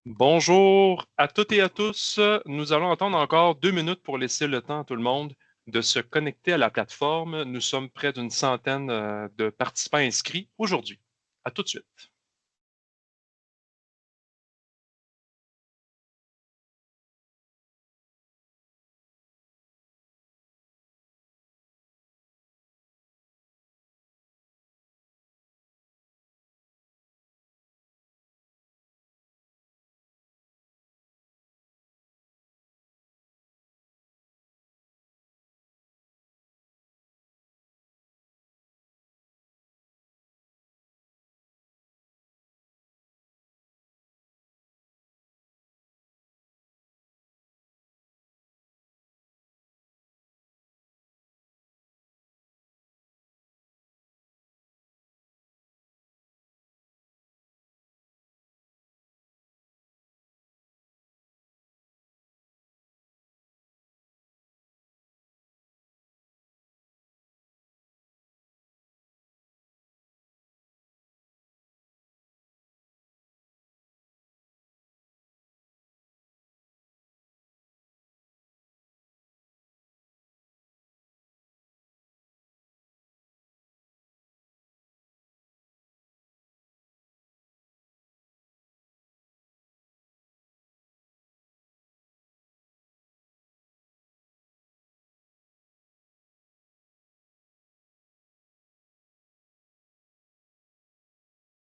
Bonjour à toutes et à tous. Nous allons attendre encore 2 minutes pour laisser le temps à tout le monde de se connecter à la plateforme. Nous sommes près d'une centaine de participants inscrits aujourd'hui. À tout de suite.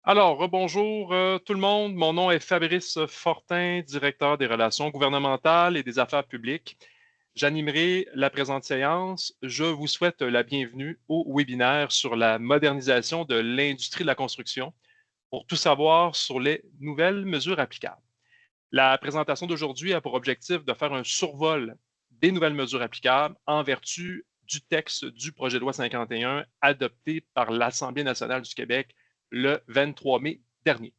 Alors, rebonjour tout le monde. Mon nom est Fabrice Fortin, directeur des relations gouvernementales et des affaires publiques. J'animerai la présente séance. Je vous souhaite la bienvenue au webinaire sur la modernisation de l'industrie de la construction pour tout savoir sur les nouvelles mesures applicables. La présentation d'aujourd'hui a pour objectif de faire un survol des nouvelles mesures applicables en vertu du texte du projet de loi 51 adopté par l'Assemblée nationale du Québec le 23 mai dernier.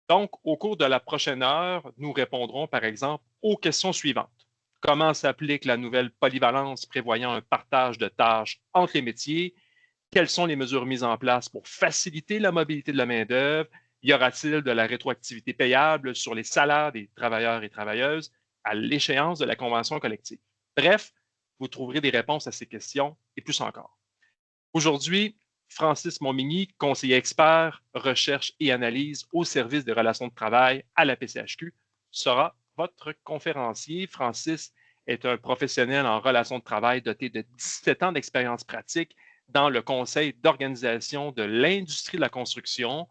Donc, au cours de la prochaine heure, nous répondrons par exemple aux questions suivantes. Comment s'applique la nouvelle polyvalence prévoyant un partage de tâches entre les métiers? Quelles sont les mesures mises en place pour faciliter la mobilité de la main-d'œuvre? Y aura-t-il de la rétroactivité payable sur les salaires des travailleurs et travailleuses à l'échéance de la convention collective? Bref, vous trouverez des réponses à ces questions et plus encore. Aujourd'hui, Francis Montmigny, conseiller expert, recherche et analyse au service des relations de travail à la PCHQ, sera votre conférencier. Francis est un professionnel en relations de travail doté de 17 ans d'expérience pratique dans le conseil d'organisation de l'industrie de la construction,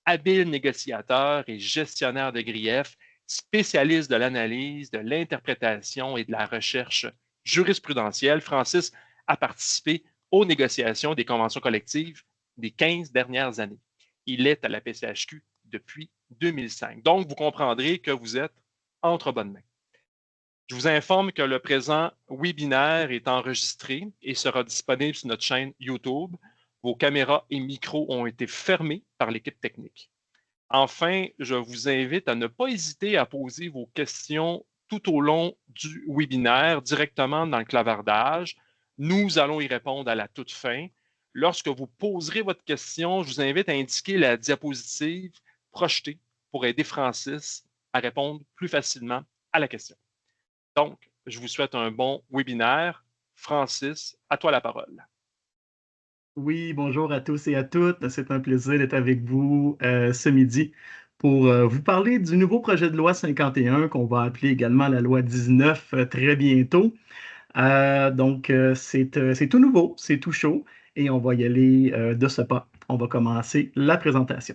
habile négociateur et gestionnaire de griefs, spécialiste de l'analyse, de l'interprétation et de la recherche jurisprudentielle. Francis a participé aux négociations des conventions collectives des 15 dernières années. Il est à la PCHQ depuis 2005. Donc, vous comprendrez que vous êtes entre bonnes mains. Je vous informe que le présent webinaire est enregistré et sera disponible sur notre chaîne YouTube. Vos caméras et micros ont été fermés par l'équipe technique. Enfin, je vous invite à ne pas hésiter à poser vos questions tout au long du webinaire directement dans le clavardage. Nous allons y répondre à la toute fin. Lorsque vous poserez votre question, je vous invite à indiquer la diapositive projetée pour aider Francis à répondre plus facilement à la question. Donc, je vous souhaite un bon webinaire. Francis, à toi la parole. Oui, bonjour à tous et à toutes. C'est un plaisir d'être avec vous ce midi pour vous parler du nouveau projet de loi 51 qu'on va appeler également la loi 19 très bientôt. C'est tout nouveau, c'est tout chaud et on va y aller de ce pas. On va commencer la présentation.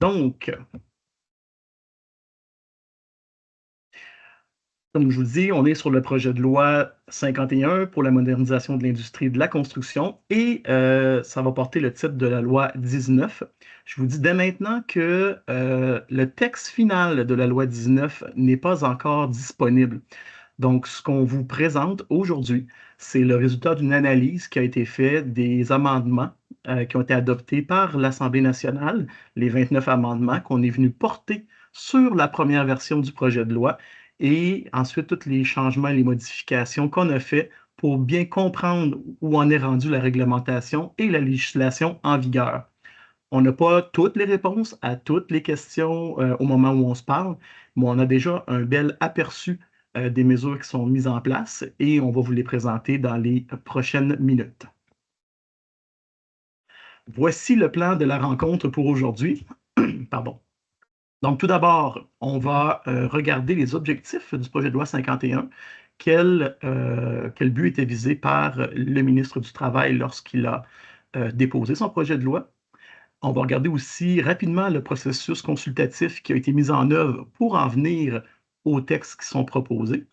Donc, Comme je vous dis, on est sur le projet de loi 51 pour la modernisation de l'industrie de la construction et ça va porter le titre de la loi 19. Je vous dis dès maintenant que le texte final de la loi 19 n'est pas encore disponible. Donc, ce qu'on vous présente aujourd'hui, c'est le résultat d'une analyse qui a été faite des amendements qui ont été adoptés par l'Assemblée nationale, les 29 amendements qu'on est venu porter sur la première version du projet de loi, et ensuite tous les changements et les modifications qu'on a fait pour bien comprendre où en est rendue la réglementation et la législation en vigueur. On n'a pas toutes les réponses à toutes les questions au moment où on se parle, mais on a déjà un bel aperçu des mesures qui sont mises en place et on va vous les présenter dans les prochaines minutes. Voici le plan de la rencontre pour aujourd'hui. Pardon. Donc, tout d'abord, on va regarder les objectifs du projet de loi 51. Quel but était visé par le ministre du Travail lorsqu'il a déposé son projet de loi? On va regarder aussi rapidement le processus consultatif qui a été mis en œuvre pour en venir aux textes qui sont proposés.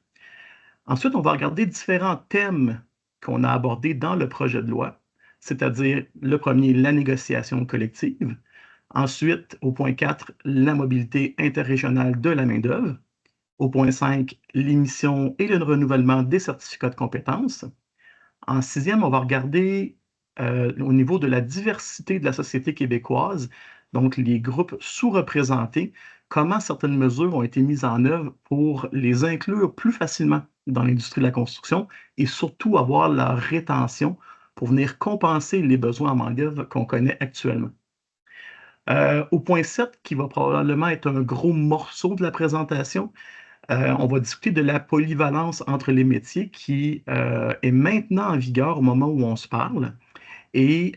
Ensuite, on va regarder différents thèmes qu'on a abordés dans le projet de loi, c'est-à-dire le premier, la négociation collective. Ensuite, au point 4, la mobilité interrégionale de la main-d'œuvre. Au point 5, l'émission et le renouvellement des certificats de compétences. En sixième, on va regarder au niveau de la diversité de la société québécoise, donc les groupes sous-représentés, comment certaines mesures ont été mises en œuvre pour les inclure plus facilement dans l'industrie de la construction et surtout avoir leur rétention pour venir compenser les besoins en main-d'œuvre qu'on connaît actuellement. Au point 7, qui va probablement être un gros morceau de la présentation, on va discuter de la polyvalence entre les métiers qui est maintenant en vigueur au moment où on se parle. Et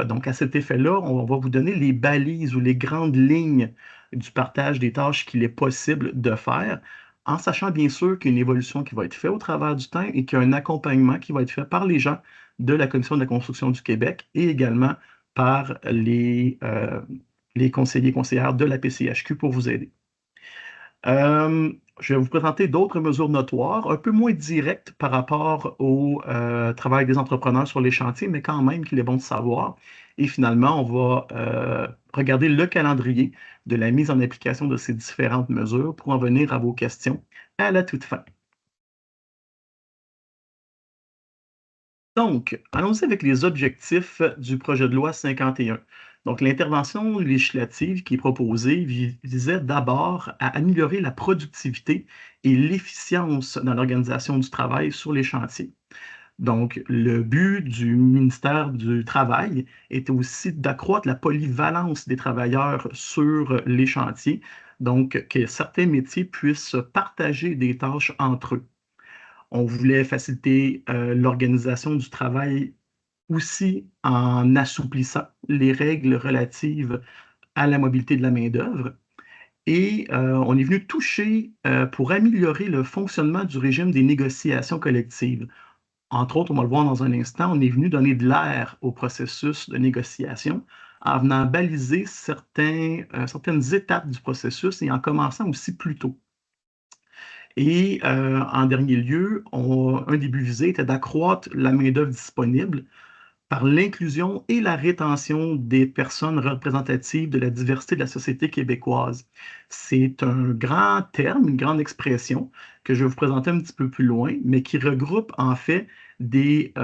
donc, à cet effet-là, on va vous donner les balises ou les grandes lignes du partage des tâches qu'il est possible de faire, en sachant bien sûr qu'il y a une évolution qui va être faite au travers du temps et qu'il y a un accompagnement qui va être fait par les gens de la Commission de la construction du Québec et également par les conseillers et conseillères de la PCHQ pour vous aider. Je vais vous présenter d'autres mesures notoires, un peu moins directes par rapport au travail des entrepreneurs sur les chantiers, mais quand même qu'il est bon de savoir. Et finalement, on va regarder le calendrier de la mise en application de ces différentes mesures pour en venir à vos questions à la toute fin. Donc, allons-y avec les objectifs du projet de loi 51. Donc, l'intervention législative qui est proposée visait d'abord à améliorer la productivité et l'efficience dans l'organisation du travail sur les chantiers. Donc, le but du ministère du Travail était aussi d'accroître la polyvalence des travailleurs sur les chantiers, donc que certains métiers puissent partager des tâches entre eux. On voulait faciliter l'organisation du travail aussi en assouplissant les règles relatives à la mobilité de la main-d'œuvre. Et on est venu toucher pour améliorer le fonctionnement du régime des négociations collectives. Entre autres, on va le voir dans un instant, on est venu donner de l'air au processus de négociation en venant baliser certaines étapes du processus et en commençant aussi plus tôt. Et en dernier lieu, un des buts visés était d'accroître la main-d'œuvre disponible par l'inclusion et la rétention des personnes représentatives de la diversité de la société québécoise. C'est un grand terme, une grande expression que je vais vous présenter un petit peu plus loin, mais qui regroupe en fait des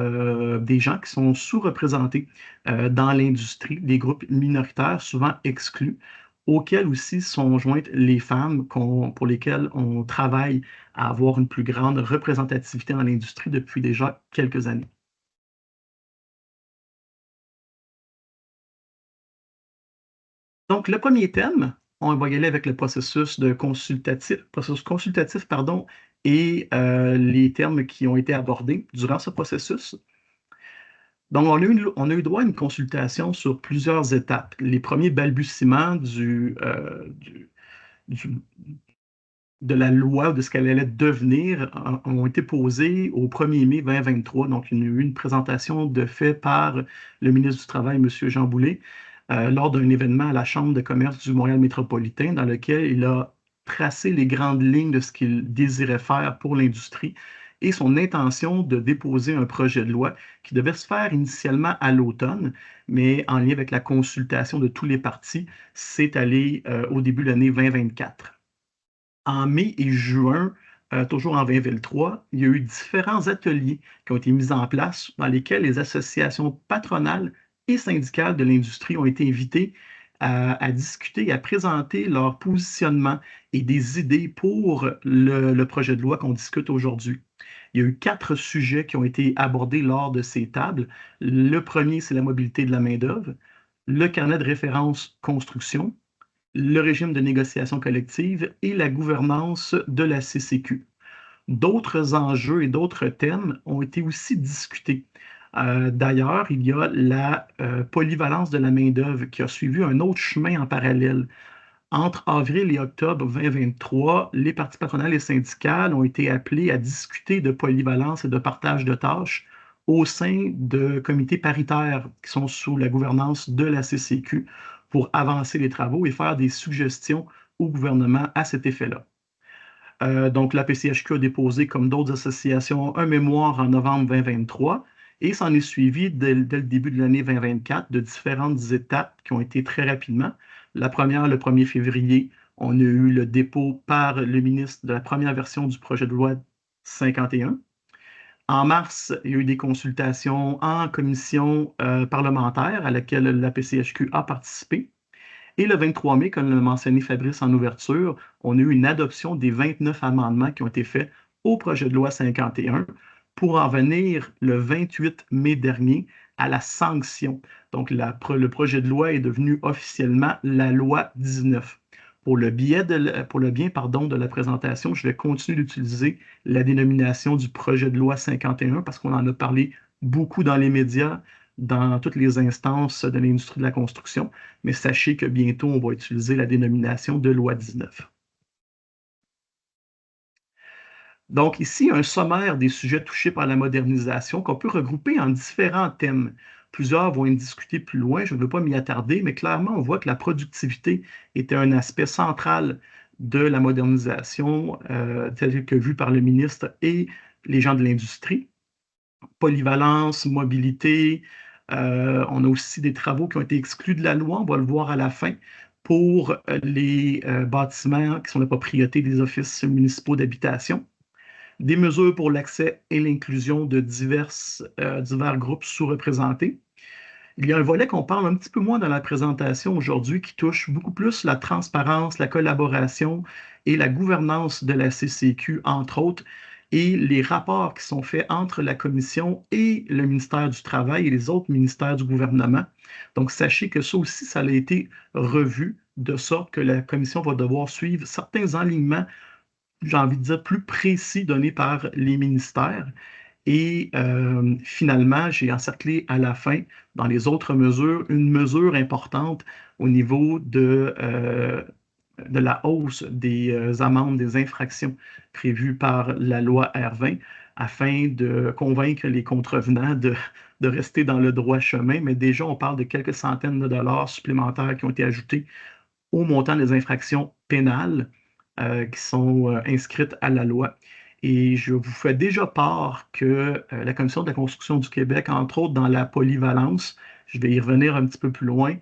gens qui sont sous-représentés dans l'industrie, des groupes minoritaires souvent exclus, auxquels aussi sont jointes les femmes pour lesquelles on travaille à avoir une plus grande représentativité dans l'industrie depuis déjà quelques années. Donc, le premier thème, on va y aller avec le processus consultatif, pardon, et les termes qui ont été abordés durant ce processus. Donc, on a eu droit à une consultation sur plusieurs étapes. Les premiers balbutiements du- de la loi ou de ce qu'elle allait devenir ont été posés au 1er mai 2023. Donc, il y a eu une présentation de fait par le ministre du Travail, M. Jean Boulet, lors d'un événement à la Chambre de commerce du Montréal métropolitain, dans lequel il a tracé les grandes lignes de ce qu'il désirait faire pour l'industrie et son intention de déposer un projet de loi qui devait se faire initialement à l'automne, mais en lien avec la consultation de tous les partis, c'est allé au début de l'année 2024. En mai et juin, toujours en 2023, il y a eu différents ateliers qui ont été mis en place dans lesquels les associations patronales et syndicales de l'industrie ont été invitées à discuter et à présenter leur positionnement et des idées pour le projet de loi qu'on discute aujourd'hui. Il y a eu 4 sujets qui ont été abordés lors de ces tables. Le premier, c'est la mobilité de la main-d'œuvre. le carnet de référence construction, le régime de négociation collective et la gouvernance de la CCQ. D'autres enjeux et d'autres thèmes ont été aussi discutés. D'ailleurs, il y a la polyvalence de la main-d'œuvre qui a suivi un autre chemin en parallèle. Entre avril et octobre 2023, les partis patronales et syndicales ont été appelés à discuter de polyvalence et de partage de tâches au sein de comités paritaires qui sont sous la gouvernance de la CCQ pour avancer les travaux et faire des suggestions au gouvernement à cet effet-là. Donc, la PCHQ a déposé, comme d'autres associations, un mémoire en novembre 2023 et s'en est suivi dès le début de l'année 2024 de différentes étapes qui ont été très rapidement. La première, le 1er février, on a eu le dépôt par le ministre de la première version du projet de loi 51. En mars, il y a eu des consultations en commission parlementaire à laquelle la PCHQ a participé. Et le 23 mai, comme l'a mentionné Fabrice en ouverture, on a eu une adoption des 29 amendements qui ont été faits au projet de loi 51 pour en venir le 28 mai dernier à la sanction. Donc, le projet de loi est devenu officiellement la loi 19. Pour le bien de la présentation, je vais continuer d'utiliser la dénomination du projet de loi 51 parce qu'on en a parlé beaucoup dans les médias, dans toutes les instances de l'industrie de la construction, mais sachez que bientôt, on va utiliser la dénomination de loi 19. Donc ici, un sommaire des sujets touchés par la modernisation qu'on peut regrouper en différents thèmes. Plusieurs vont être discutés plus loin, je ne veux pas m'y attarder, mais clairement, on voit que la productivité était un aspect central de la modernisation, tel que vu par le ministre et les gens de l'industrie. Polyvalence, mobilité, on a aussi des travaux qui ont été exclus de la loi, on va le voir à la fin, pour les bâtiments qui sont la propriété des offices municipaux d'habitation. Des mesures pour l'accès et l'inclusion de divers groupes sous-représentés. Il y a un volet qu'on parle un petit peu moins dans la présentation aujourd'hui qui touche beaucoup plus la transparence, la collaboration et la gouvernance de la CCQ, entre autres, et les rapports qui sont faits entre la Commission et le ministère du Travail et les autres ministères du gouvernement. Donc, sachez que ça aussi, ça a été revu de sorte que la Commission va devoir suivre certains alignements, j'ai envie de dire, plus précis donnés par les ministères. Et finalement, j'ai encerclé à la fin, dans les autres mesures, une mesure importante au niveau de la hausse des amendes, des infractions prévues par la loi R20, afin de convaincre les contrevenants de rester dans le droit chemin. Mais déjà, on parle de quelques centaines de dollars supplémentaires qui ont été ajoutés au montant des infractions pénales qui sont inscrites à la loi. Et je vous fais déjà part que la Commission de la construction du Québec, entre autres dans la polyvalence, je vais y revenir un petit peu plus loin,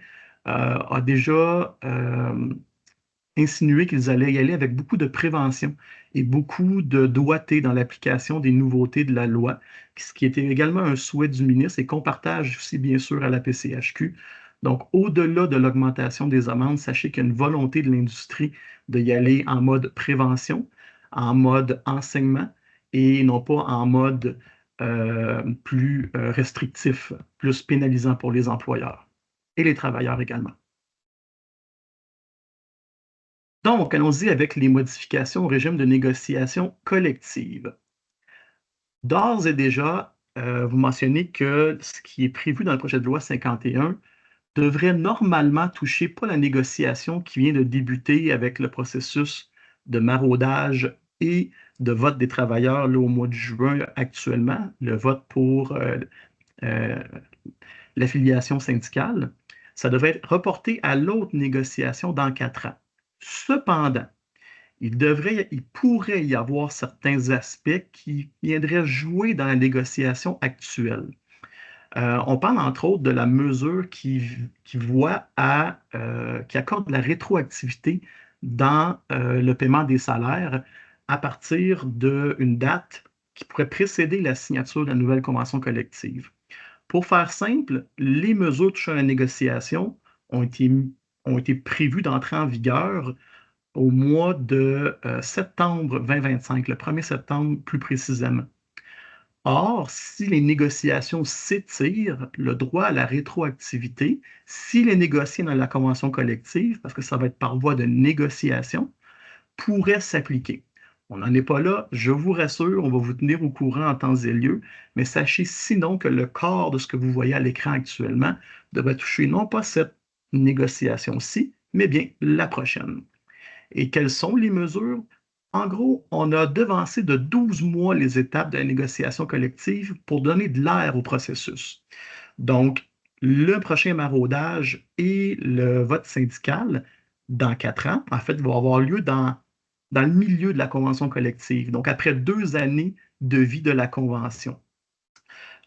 a déjà insinué qu'ils allaient y aller avec beaucoup de prévention et beaucoup de doigté dans l'application des nouveautés de la loi, ce qui était également un souhait du ministre et qu'on partage aussi bien sûr à la PCHQ. Donc, au-delà de l'augmentation des amendes, sachez qu'il y a une volonté de l'industrie d'y aller en mode prévention, en mode enseignement et non pas en mode plus restrictif, plus pénalisant pour les employeurs et les travailleurs également. Donc, allons-y avec les modifications au régime de négociation collective. D'ores et déjà, vous mentionnez que ce qui est prévu dans le projet de loi 51 devrait normalement toucher pas la négociation qui vient de débuter avec le processus de maraudage et de vote des travailleurs là, au mois de juin actuellement, le vote pour l'affiliation syndicale. Ça devrait être reporté à l'autre négociation dans 4 ans. Cependant, il pourrait y avoir certains aspects qui viendraient jouer dans la négociation actuelle. On parle entre autres de la mesure qui accorde la rétroactivité dans le paiement des salaires à partir d'une date qui pourrait précéder la signature de la nouvelle convention collective. Pour faire simple, les mesures touchant à la négociation ont été prévues d'entrer en vigueur au mois de septembre 2025, le 1er septembre plus précisément. Or, si les négociations s'étirent, le droit à la rétroactivité, s'il est négocié dans la convention collective, parce que ça va être par voie de négociation, pourrait s'appliquer. On n'en est pas là, je vous rassure, on va vous tenir au courant en temps et lieu, mais sachez sinon que le corps de ce que vous voyez à l'écran actuellement devrait toucher non pas cette négociation-ci, mais bien la prochaine. Et quelles sont les mesures? En gros, on a devancé de 12 mois les étapes de la négociation collective pour donner de l'air au processus. Donc, le prochain maraudage et le vote syndical, dans 4 ans, en fait, va avoir lieu dans le milieu de la convention collective, donc après 2 années de vie de la convention.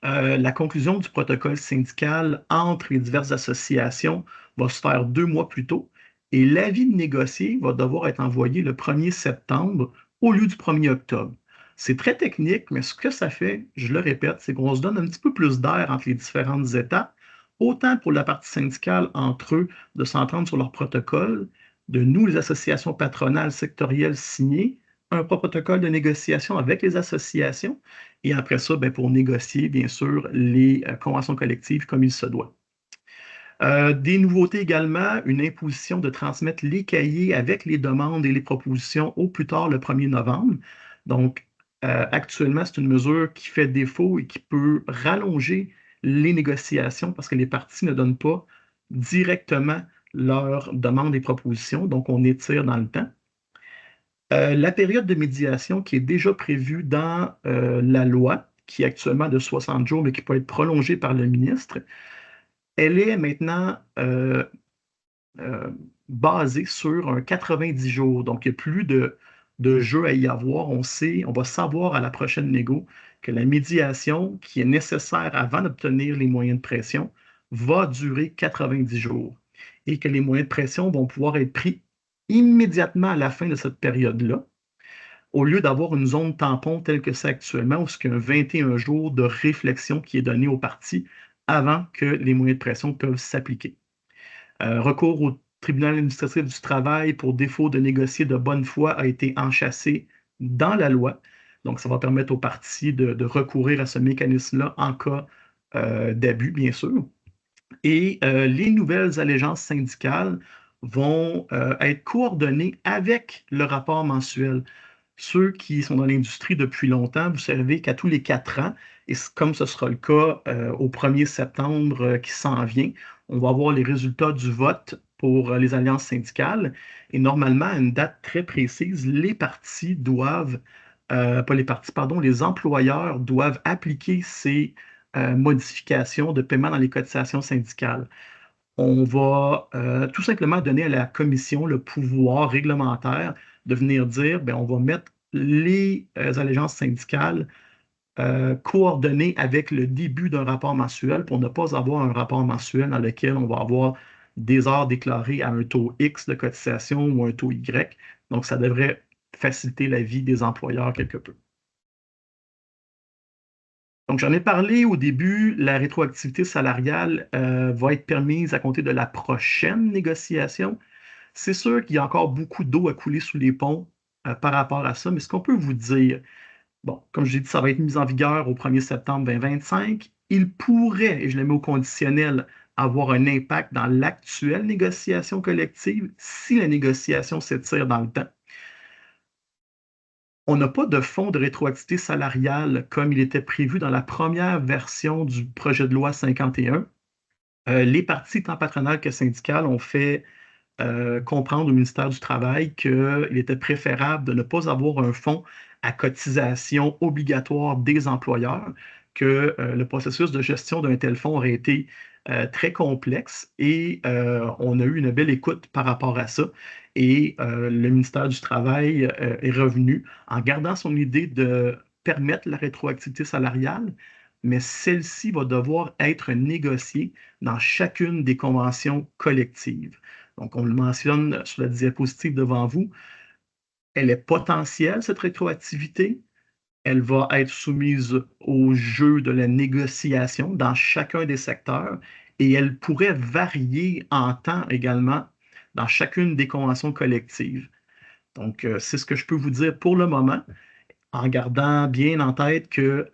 La conclusion du protocole syndical entre les diverses associations va se faire 2 mois plus tôt et l'avis de négocier va devoir être envoyé le 1er septembre au lieu du 1er octobre. C'est très technique, mais ce que ça fait, je le répète, c'est qu'on se donne un petit peu plus d'air entre les différentes étapes, autant pour la partie syndicale entre eux de s'entendre sur leur protocole, de nous, les associations patronales sectorielles signées, un protocole de négociation avec les associations, et après ça, ben, pour négocier, bien sûr, les conventions collectives comme il se doit. Des nouveautés également, une imposition de transmettre les cahiers avec les demandes et les propositions au plus tard le 1er novembre. Donc, actuellement, c'est une mesure qui fait défaut et qui peut rallonger les négociations parce que les parties ne donnent pas directement leurs demandes et propositions. Donc, on étire dans le temps. La période de médiation qui est déjà prévue dans la loi, qui est actuellement de 60 jours, mais qui peut être prolongée par le ministre, elle est maintenant euh, basée sur un 90 jours. Donc, il n'y a plus de jeu à y avoir. On sait, on va savoir à la prochaine négo que la médiation qui est nécessaire avant d'obtenir les moyens de pression va durer 90 jours et que les moyens de pression vont pouvoir être pris immédiatement à la fin de cette période-là au lieu d'avoir une zone tampon telle que c'est actuellement, où il y a 21 jours de réflexion qui est donné aux parties avant que les moyens de pression peuvent s'appliquer. Recours au tribunal administratif du travail pour défaut de négocier de bonne foi a été enchâssé dans la loi. Donc, ça va permettre aux parties de recourir à ce mécanisme-là en cas d'abus, bien sûr. Et les nouvelles allégeances syndicales vont être coordonnées avec le rapport mensuel. Ceux qui sont dans l'industrie depuis longtemps, vous savez qu'à tous les 4 ans, et comme ce sera le cas au 1er septembre qui s'en vient, on va avoir les résultats du vote pour les alliances syndicales. Et normalement, à une date très précise, les partis doivent, pas les partis, pardon, les employeurs doivent appliquer ces modifications de paiement dans les cotisations syndicales. On va tout simplement donner à la commission le pouvoir réglementaire de venir dire, ben, on va mettre les allégeances syndicales coordonnées avec le début d'un rapport mensuel pour ne pas avoir un rapport mensuel dans lequel on va avoir des heures déclarées à un taux X de cotisation ou un taux Y. Donc, ça devrait faciliter la vie des employeurs quelque peu. Donc, j'en ai parlé au début, la rétroactivité salariale va être permise à compter de la prochaine négociation. C'est sûr qu'il y a encore beaucoup d'eau à couler sous les ponts par rapport à ça, mais ce qu'on peut vous dire, bon, comme j'ai dit, ça va être mis en vigueur au 1er septembre 2025. Il pourrait, et je le mets au conditionnel, avoir un impact dans l'actuelle négociation collective si la négociation s'étire dans le temps. On n'a pas de fonds de rétroactivité salariale comme il était prévu dans la première version du projet de loi 51. Les partis, tant patronales que syndicales, ont fait comprendre au ministère du Travail qu'il était préférable de ne pas avoir un fonds à cotisation obligatoire des employeurs, que le processus de gestion d'un tel fonds aurait été très complexe et on a eu une belle écoute par rapport à ça. Et le ministère du Travail est revenu en gardant son idée de permettre la rétroactivité salariale, mais celle-ci va devoir être négociée dans chacune des conventions collectives. Donc, on le mentionne sur la diapositive devant vous. Elle est potentielle, cette rétroactivité. Elle va être soumise au jeu de la négociation dans chacun des secteurs et elle pourrait varier en temps également dans chacune des conventions collectives. Donc, c'est ce que je peux vous dire pour le moment. en gardant bien en tête que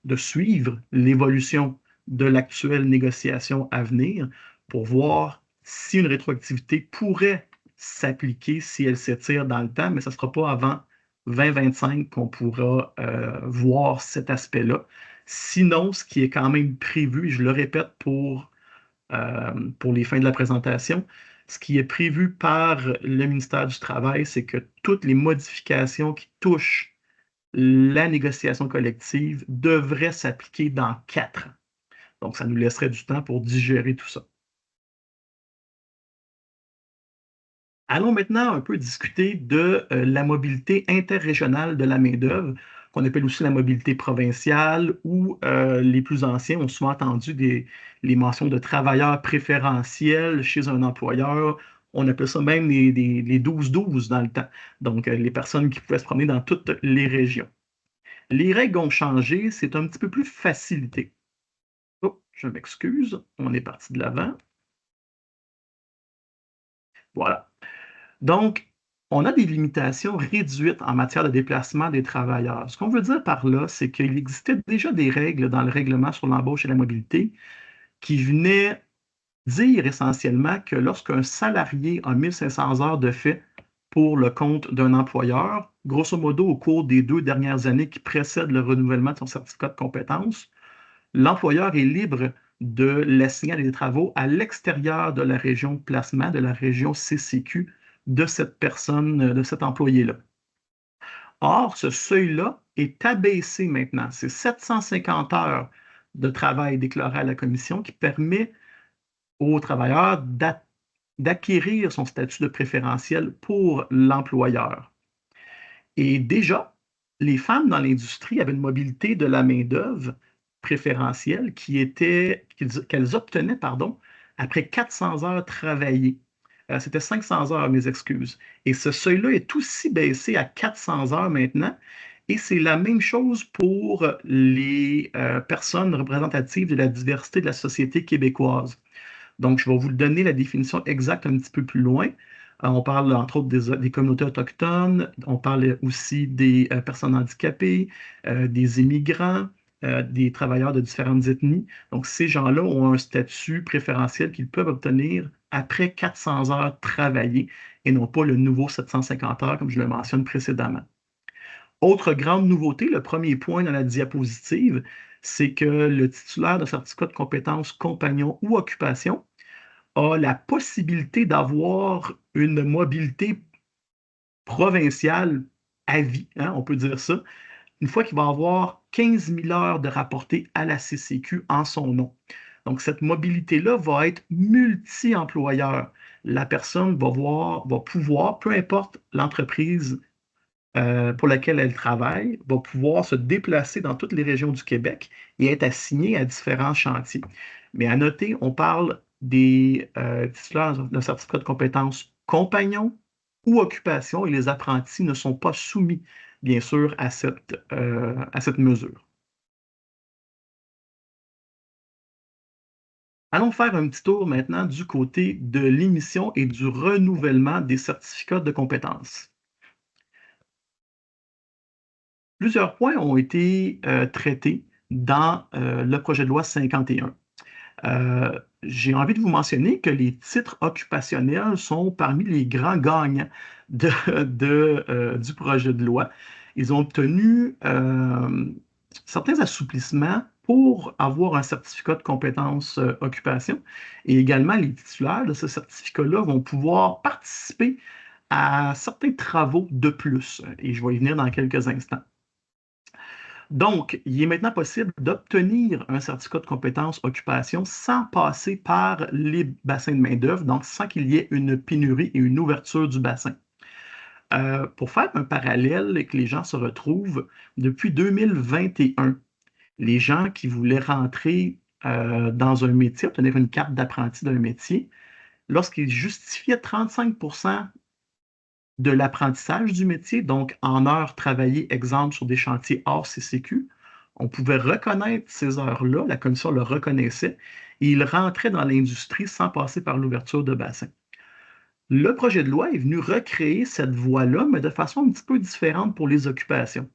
de suivre l'évolution de l'actuelle négociation à venir pour voir si une rétroactivité pourrait s'appliquer si elle s'étire dans le temps, mais ce ne sera pas avant 2025 qu'on pourra voir cet aspect-là. Sinon, ce qui est quand même prévu, et je le répète pour les fins de la présentation, ce qui est prévu par le ministère du Travail, c'est que toutes les modifications qui touchent la négociation collective devrait s'appliquer dans 4 ans. Donc, ça nous laisserait du temps pour digérer tout ça. Allons maintenant un peu discuter de la mobilité interrégionale de la main-d'œuvre, qu'on appelle aussi la mobilité provinciale, où les plus anciens ont souvent entendu les mentions de travailleurs préférentiels chez un employeur. On appelle ça même les 12-12 dans le temps. Donc, les personnes qui pouvaient se promener dans toutes les régions. Les règles ont changé, c'est un petit peu plus facilité. Oh, je m'excuse, on est parti de l'avant. Voilà. Donc, on a des limitations réduites en matière de déplacement des travailleurs. Ce qu'on veut dire par là, c'est qu'il existait déjà des règles dans le règlement sur l'embauche et la mobilité qui venaient dire essentiellement que lorsqu'un salarié a 1500 heures de fait pour le compte d'un employeur, grosso modo au cours des 2 dernières années qui précèdent le renouvellement de son certificat de compétence, l'employeur est libre de l'assigner à des travaux à l'extérieur de la région de placement, de la région CCQ de cette personne, de cet employé-là. Or, ce seuil-là est abaissé maintenant. C'est 750 heures de travail déclaré à la commission qui permet aux travailleurs d'acquérir son statut de préférentiel pour l'employeur. Et déjà, les femmes dans l'industrie avaient une mobilité de la main-d'œuvre préférentielle qu'elles obtenaient, pardon, après 400 heures travaillées. C'était 500 heures, mes excuses. Et ce seuil-là est aussi baissé à 400 heures maintenant. Et c'est la même chose pour les personnes représentatives de la diversité de la société québécoise. Donc, je vais vous donner la définition exacte un petit peu plus loin. On parle entre autres des communautés autochtones, on parle aussi des personnes handicapées, des immigrants, des travailleurs de différentes ethnies. Donc, ces gens-là ont un statut préférentiel qu'ils peuvent obtenir après 400 heures travaillées et non pas le nouveau 750 heures, comme je le mentionne précédemment. Autre grande nouveauté, le premier point dans la diapositive, c'est que le titulaire de certificat de compétences compagnon ou occupation a la possibilité d'avoir une mobilité provinciale à vie, hein, on peut dire ça, une fois qu'il va avoir 15 000 heures de rapportées à la CCQ en son nom. Donc, cette mobilité-là va être multi-employeur. La personne va pouvoir, peu importe l'entreprise pour laquelle elle travaille, va pouvoir se déplacer dans toutes les régions du Québec et être assignée à différents chantiers. Mais à noter, on parle des titulaires d'un certificat de compétences compagnon ou occupation et les apprentis ne sont pas soumis, bien sûr, à cette mesure. Allons faire un petit tour maintenant du côté de l'émission et du renouvellement des certificats de compétences. Plusieurs points ont été traités dans le projet de loi 51. J'ai envie de vous mentionner que les titres occupationnels sont parmi les grands gagnants du projet de loi. Ils ont obtenu certains assouplissements pour avoir un certificat de compétence occupation et également les titulaires de ce certificat-là vont pouvoir participer à certains travaux de plus et je vais y venir dans quelques instants. Donc, il est maintenant possible d'obtenir un certificat de compétence occupation sans passer par les bassins de main-d'œuvre, donc sans qu'il y ait une pénurie et une ouverture du bassin. Pour faire un parallèle et que les gens se retrouvent, depuis 2021, les gens qui voulaient rentrer dans un métier, obtenir une carte d'apprenti d'un métier, lorsqu'ils justifiaient 35 de l'apprentissage du métier, donc en heures travaillées, exemple sur des chantiers hors CCQ, on pouvait reconnaître ces heures-là, la commission le reconnaissait, et il rentrait dans l'industrie sans passer par l'ouverture de bassin. Le projet de loi est venu recréer cette voie-là, mais de façon un petit peu différente pour les occupations.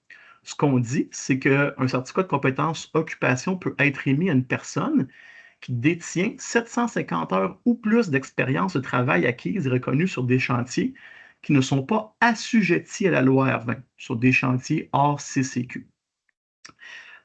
Ce qu'on dit, c'est qu'un certificat de compétence occupation peut être émis à une personne qui détient 750 heures ou plus d'expérience de travail acquise et reconnue sur des chantiers qui ne sont pas assujettis à la loi R20, sur des chantiers hors CCQ.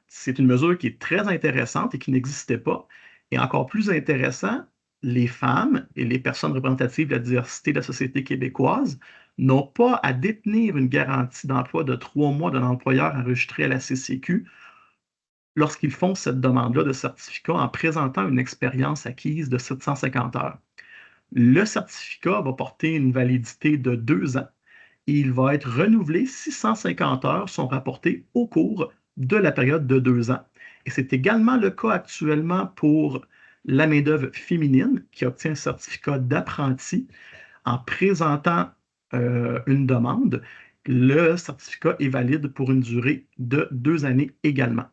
C'est une mesure qui est très intéressante et qui n'existait pas. Et encore plus intéressant, les femmes et les personnes représentatives de la diversité de la société québécoise n'ont pas à détenir une garantie d'emploi de 3 mois d'un employeur enregistré à la CCQ lorsqu'ils font cette demande-là de certificat en présentant une expérience acquise de 750 heures. Le certificat va porter une validité de 2 ans et il va être renouvelé si 150 heures sont rapportées au cours de la période de 2 ans. Et c'est également le cas actuellement pour la main-d'œuvre féminine qui obtient un certificat d'apprenti en présentant une demande. Le certificat est valide pour une durée de 2 années également.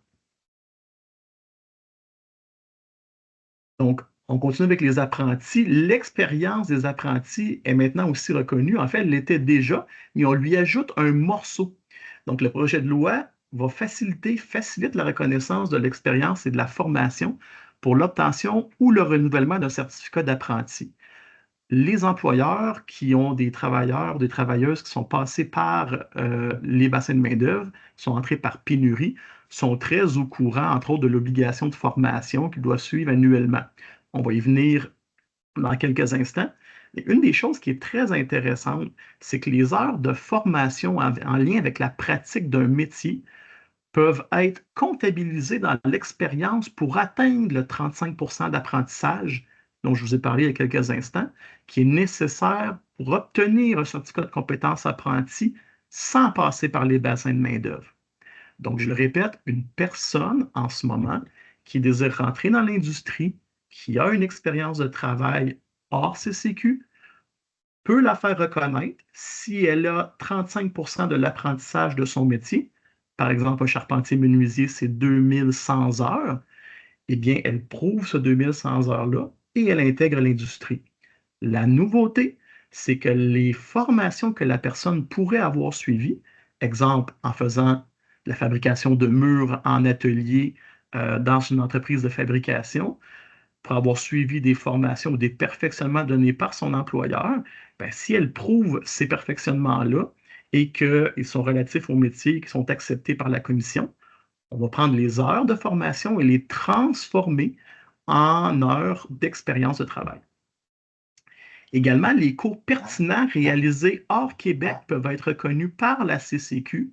Donc, on continue avec les apprentis. L'expérience des apprentis est maintenant aussi reconnue. En fait, elle l'était déjà, mais on lui ajoute un morceau. Donc, le projet de loi va facilite la reconnaissance de l'expérience et de la formation pour l'obtention ou le renouvellement d'un certificat d'apprenti. Les employeurs qui ont des travailleurs, des travailleuses qui sont passés par les bassins de main-d'œuvre, sont entrés par pénurie, sont très au courant, entre autres, de l'obligation de formation qu'ils doivent suivre annuellement. On va y venir dans quelques instants. Mais une des choses qui est très intéressante, c'est que les heures de formation en lien avec la pratique d'un métier peuvent être comptabilisées dans l'expérience pour atteindre le 35 d'apprentissage dont je vous ai parlé il y a quelques instants, qui est nécessaire pour obtenir un certificat de compétence apprenti sans passer par les bassins de main-d'œuvre. Donc, je le répète, une personne en ce moment qui désire rentrer dans l'industrie, qui a une expérience de travail hors CCQ, peut la faire reconnaître si elle a 35 de l'apprentissage de son métier. Par exemple, un charpentier menuisier, c'est 2100 heures. Eh bien, elle prouve ce 2100 heures-là et elle intègre l'industrie. La nouveauté, c'est que les formations que la personne pourrait avoir suivies, exemple en faisant la fabrication de murs en atelier dans une entreprise de fabrication, pour avoir suivi des formations ou des perfectionnements donnés par son employeur, ben, si elle prouve ces perfectionnements-là et qu'ils sont relatifs au métier, qui sont acceptés par la commission, on va prendre les heures de formation et les transformer en heures d'expérience de travail. Également, les cours pertinents réalisés hors Québec peuvent être reconnus par la CCQ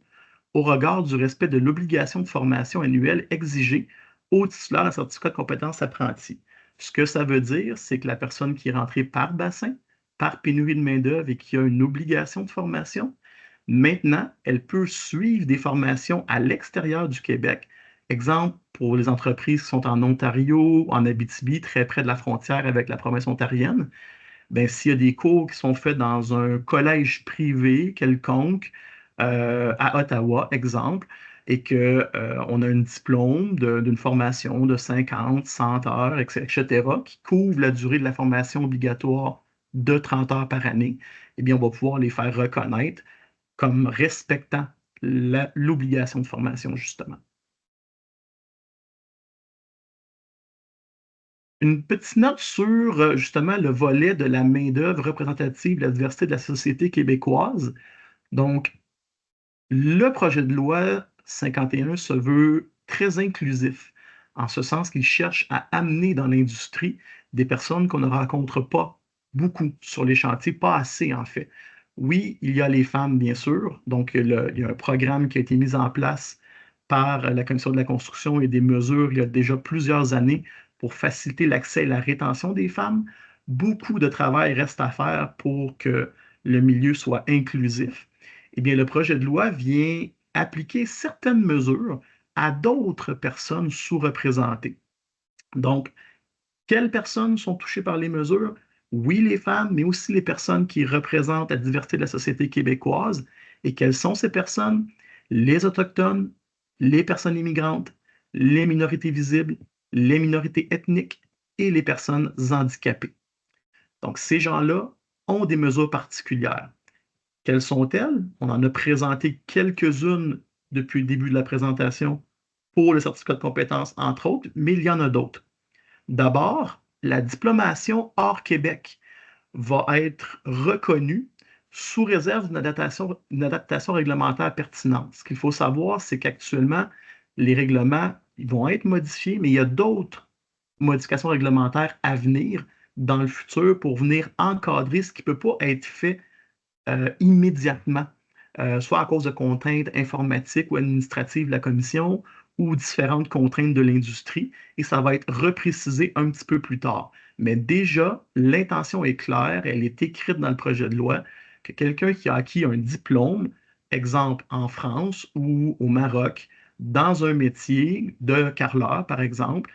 au regard du respect de l'obligation de formation annuelle exigée au titulaire d'un certificat de compétence apprenti. Ce que ça veut dire, c'est que la personne qui est rentrée par bassin, par pénurie de main-d'œuvre et qui a une obligation de formation, maintenant, elle peut suivre des formations à l'extérieur du Québec. Exemple, pour les entreprises qui sont en Ontario, en Abitibi, très près de la frontière avec la province ontarienne, ben, s'il y a des cours qui sont faits dans un collège privé quelconque, à Ottawa, exemple, et qu'on a un diplôme d'une formation de 50, 100 heures, etc., qui couvre la durée de la formation obligatoire de 30 heures par année, eh bien, on va pouvoir les faire reconnaître comme respectant l'obligation de formation, justement. Une petite note sur justement le volet de la main-d'œuvre représentative de la diversité de la société québécoise. Donc, le projet de loi 51 se veut très inclusif, en ce sens qu'il cherche à amener dans l'industrie des personnes qu'on ne rencontre pas beaucoup sur les chantiers, pas assez en fait. Oui, il y a les femmes, bien sûr. Donc, il y a un programme qui a été mis en place par la Commission de la construction et des mesures il y a déjà plusieurs années pour faciliter l'accès et la rétention des femmes. Beaucoup de travail reste à faire pour que le milieu soit inclusif. Eh bien, le projet de loi vient appliquer certaines mesures à d'autres personnes sous-représentées. Donc, quelles personnes sont touchées par les mesures? Oui, les femmes, mais aussi les personnes qui représentent la diversité de la société québécoise. Et quelles sont ces personnes? Les Autochtones, les personnes immigrantes, les minorités visibles, les minorités ethniques et les personnes handicapées. Donc, ces gens-là ont des mesures particulières. Quelles sont-elles? On en a présenté quelques-unes depuis le début de la présentation pour le certificat de compétence, entre autres, mais il y en a d'autres. D'abord, la diplomation hors Québec va être reconnue sous réserve d'une adaptation réglementaire pertinente. Ce qu'il faut savoir, c'est qu'actuellement, les règlements ils vont être modifiés, mais il y a d'autres modifications réglementaires à venir dans le futur pour venir encadrer ce qui ne peut pas être fait immédiatement, soit à cause de contraintes informatiques ou administratives de la commission ou différentes contraintes de l'industrie, et ça va être reprécisé un petit peu plus tard. Mais déjà, l'intention est claire, elle est écrite dans le projet de loi, que quelqu'un qui a acquis un diplôme, exemple en France ou au Maroc, dans un métier de carreleur, par exemple,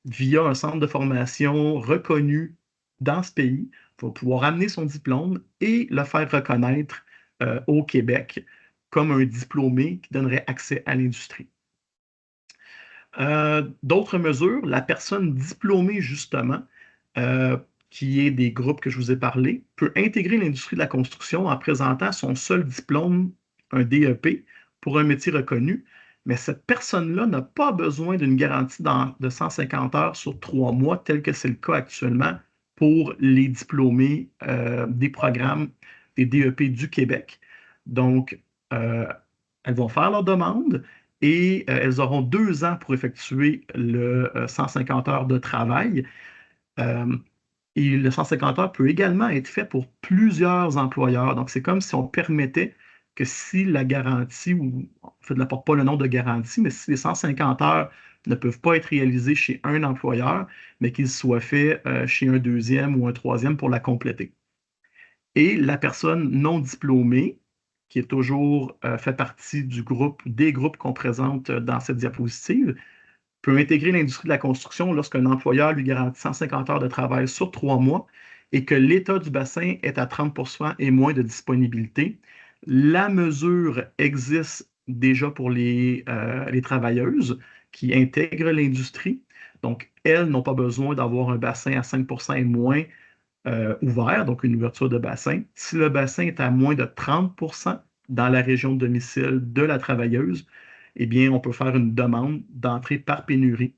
via un centre de formation reconnu dans ce pays, va pouvoir amener son diplôme et le faire reconnaître au Québec comme un diplômé qui donnerait accès à l'industrie. D'autres mesures, la personne diplômée justement, qui est des groupes que je vous ai parlé, peut intégrer l'industrie de la construction en présentant son seul diplôme, un DEP, pour un métier reconnu, mais cette personne-là n'a pas besoin d'une garantie de 150 heures sur 3 mois, tel que c'est le cas actuellement pour les diplômés des programmes des DEP du Québec. Donc, elles vont faire leur demande et elles auront 2 ans pour effectuer le 150 heures de travail. Euh, et le 150 heures peut également être fait pour plusieurs employeurs. Donc, c'est comme si on permettait que si la garantie, ou en fait, ne n'apporte pas le nom de garantie, mais si les 150 heures ne peuvent pas être réalisées chez un employeur, mais qu'ils soient faits chez un deuxième ou un troisième pour la compléter. Et la personne non diplômée, qui est toujours fait partie du groupe, des groupes qu'on présente dans cette diapositive, peut intégrer l'industrie de la construction lorsqu'un employeur lui garantit 150 heures de travail sur 3 mois et que l'état du bassin est à 30% et moins de disponibilité. La mesure existe déjà pour les travailleuses qui intègrent l'industrie. Donc, elles n'ont pas besoin d'avoir un bassin à 5% et moins ouvert, donc une ouverture de bassin. Si le bassin est à moins de 30% dans la région de domicile de la travailleuse, eh bien, on peut faire une demande d'entrée par pénurie.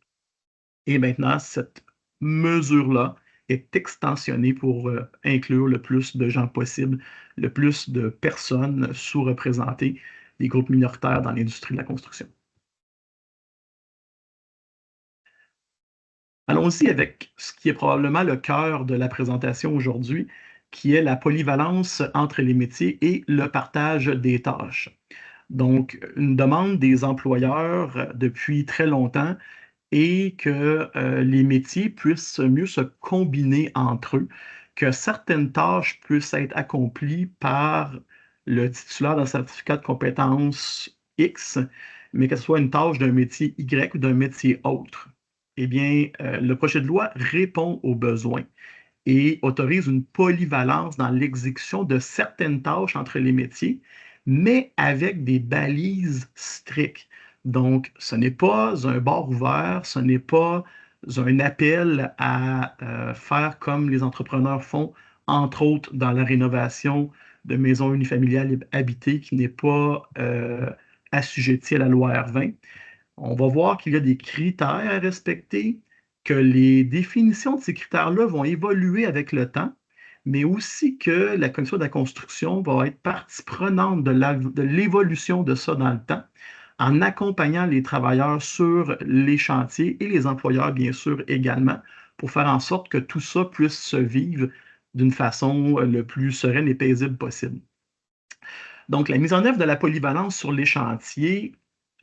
Et maintenant, cette mesure-là est extensionnée pour inclure le plus de gens possible, le plus de personnes sous-représentées, des groupes minoritaires dans l'industrie de la construction. Allons-y avec ce qui est probablement le cœur de la présentation aujourd'hui, qui est la polyvalence entre les métiers et le partage des tâches. Donc, une demande des employeurs depuis très longtemps est que les métiers puissent mieux se combiner entre eux, que certaines tâches puissent être accomplies par le titulaire d'un certificat de compétence X, mais que ce soit une tâche d'un métier Y ou d'un métier autre. Eh bien, le projet de loi répond aux besoins et autorise une polyvalence dans l'exécution de certaines tâches entre les métiers, mais avec des balises strictes. Donc, ce n'est pas un bar ouvert, ce n'est pas un appel à faire comme les entrepreneurs font, entre autres dans la rénovation de maisons unifamiliales habitées qui n'est pas assujettie à la loi R20. On va voir qu'il y a des critères à respecter, que les définitions de ces critères-là vont évoluer avec le temps, mais aussi que la Commission de la construction va être partie prenante de l'évolution de ça dans le temps, en accompagnant les travailleurs sur les chantiers et les employeurs, bien sûr, également, pour faire en sorte que tout ça puisse se vivre d'une façon le plus sereine et paisible possible. Donc, la mise en œuvre de la polyvalence sur les chantiers,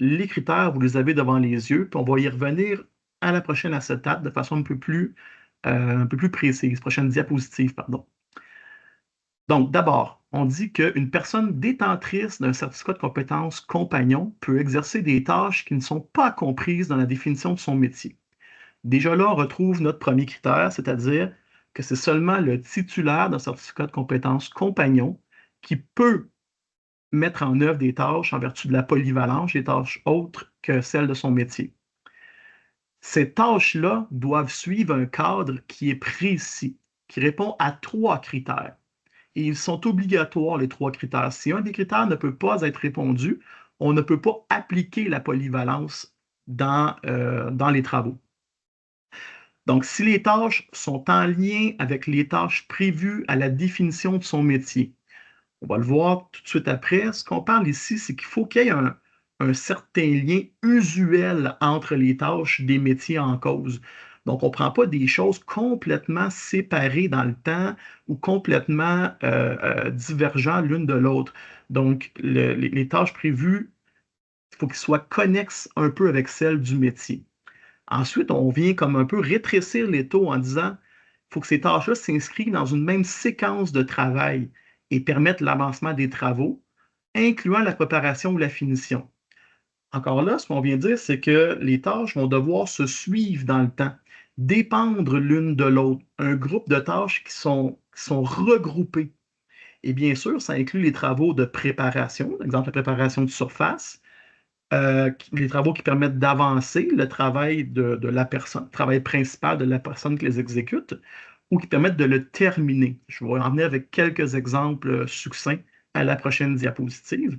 les critères, vous les avez devant les yeux, puis on va y revenir à la prochaine acétate de façon un peu plus précise, prochaine diapositive, pardon. Donc, d'abord, on dit qu'une personne détentrice d'un certificat de compétence compagnon peut exercer des tâches qui ne sont pas comprises dans la définition de son métier. Déjà là, on retrouve notre premier critère, c'est-à-dire que c'est seulement le titulaire d'un certificat de compétence compagnon qui peut mettre en œuvre des tâches en vertu de la polyvalence, des tâches autres que celles de son métier. Ces tâches-là doivent suivre un cadre qui est précis, qui répond à 3 critères. Et ils sont obligatoires, les 3 critères. Si un des critères ne peut pas être répondu, on ne peut pas appliquer la polyvalence dans les travaux. Donc, si les tâches sont en lien avec les tâches prévues à la définition de son métier, on va le voir tout de suite après. Ce qu'on parle ici, c'est qu'il faut qu'il y ait un certain lien usuel entre les tâches des métiers en cause. Donc, on ne prend pas des choses complètement séparées dans le temps ou complètement divergentes l'une de l'autre. Donc, les tâches prévues, il faut qu'elles soient connexes un peu avec celles du métier. Ensuite, on vient comme un peu rétrécir les taux en disant il faut que ces tâches-là s'inscrivent dans une même séquence de travail et permettent l'avancement des travaux, incluant la préparation ou la finition. Encore là, ce qu'on vient de dire, c'est que les tâches vont devoir se suivre dans le temps, dépendre l'une de l'autre, un groupe de tâches qui sont regroupées. Et bien sûr, ça inclut les travaux de préparation, par exemple la préparation de surface, les travaux qui permettent d'avancer le travail de la personne, le travail principal de la personne qui les exécute, ou qui permettent de le terminer. Je vais en venir avec quelques exemples succincts à la prochaine diapositive.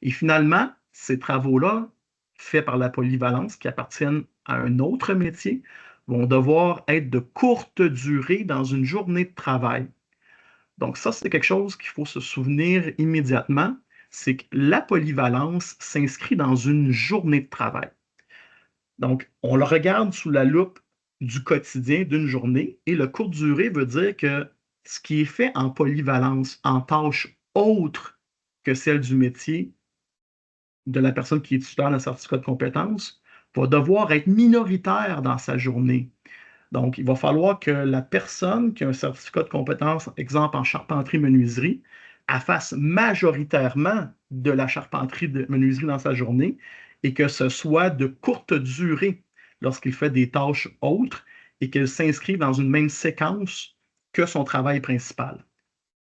Et finalement, ces travaux-là, faits par la polyvalence, qui appartiennent à un autre métier, vont devoir être de courte durée dans une journée de travail. Donc ça, c'est quelque chose qu'il faut se souvenir immédiatement, c'est que la polyvalence s'inscrit dans une journée de travail. Donc, on le regarde sous la loupe du quotidien d'une journée et le courte durée veut dire que ce qui est fait en polyvalence, en tâches autres que celles du métier de la personne qui est titulaire d'un certificat de compétence, va devoir être minoritaire dans sa journée. Donc, il va falloir que la personne qui a un certificat de compétence, exemple en charpenterie-menuiserie, elle fasse majoritairement de la charpenterie de menuiserie dans sa journée et que ce soit de courte durée lorsqu'il fait des tâches autres et qu'elle s'inscrive dans une même séquence que son travail principal.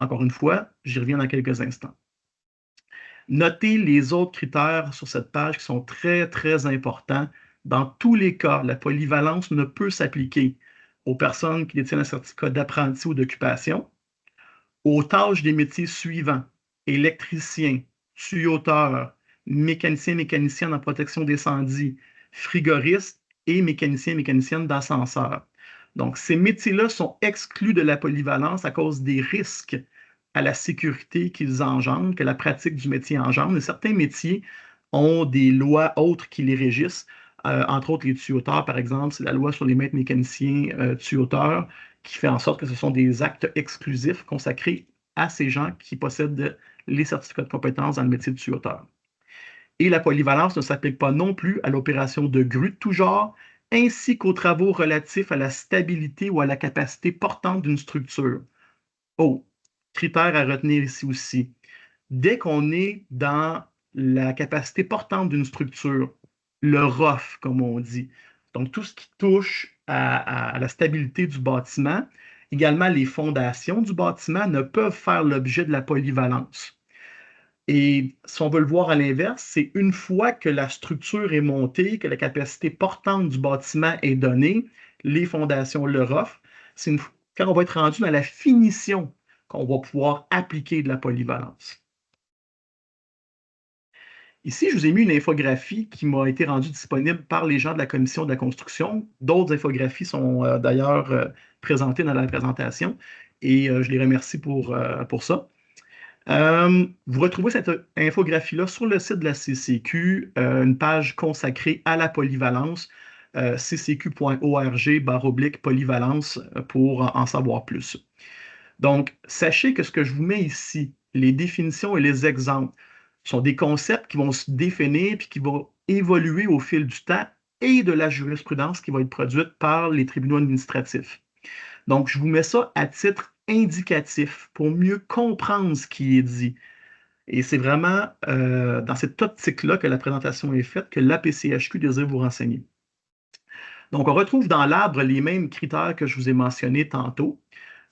Encore une fois, j'y reviens dans quelques instants. Notez les autres critères sur cette page qui sont très, très importants. Dans tous les cas, la polyvalence ne peut s'appliquer aux personnes qui détiennent un certificat d'apprenti ou d'occupation, aux tâches des métiers suivants: électricien, tuyauteur, mécanicien, mécanicienne en protection d'incendie, frigoriste et mécanicien, mécanicienne d'ascenseur. Donc, ces métiers-là sont exclus de la polyvalence à cause des risques à la sécurité qu'ils engendrent, que la pratique du métier engendre. Et certains métiers ont des lois autres qui les régissent. Entre autres, les tuyauteurs, par exemple, c'est la loi sur les maîtres mécaniciens tuyauteurs qui fait en sorte que ce sont des actes exclusifs consacrés à ces gens qui possèdent les certificats de compétences dans le métier de tuyauteur. Et la polyvalence ne s'applique pas non plus à l'opération de grue de tout genre, ainsi qu'aux travaux relatifs à la stabilité ou à la capacité portante d'une structure. Oh, critère à retenir ici aussi. Dès qu'on est dans la capacité portante d'une structure, le ROF, comme on dit, donc tout ce qui touche à la stabilité du bâtiment, également les fondations du bâtiment ne peuvent faire l'objet de la polyvalence. Et si on veut le voir à l'inverse, c'est une fois que la structure est montée, que la capacité portante du bâtiment est donnée, les fondations, le ROF, quand on va être rendu dans la finition qu'on va pouvoir appliquer de la polyvalence. Ici, je vous ai mis une infographie qui m'a été rendue disponible par les gens de la commission de la construction. D'autres infographies sont d'ailleurs présentées dans la présentation et je les remercie pour ça. Vous retrouvez cette infographie-là sur le site de la CCQ, une page consacrée à la polyvalence, ccq.org/polyvalence pour en savoir plus. Donc, sachez que ce que je vous mets ici, les définitions et les exemples, sont des concepts qui vont se définir puis qui vont évoluer au fil du temps et de la jurisprudence qui va être produite par les tribunaux administratifs. Donc, je vous mets ça à titre indicatif pour mieux comprendre ce qui est dit. Et c'est vraiment dans cette optique-là que la présentation est faite, que l'APCHQ désire vous renseigner. Donc, on retrouve dans l'arbre les mêmes critères que je vous ai mentionnés tantôt.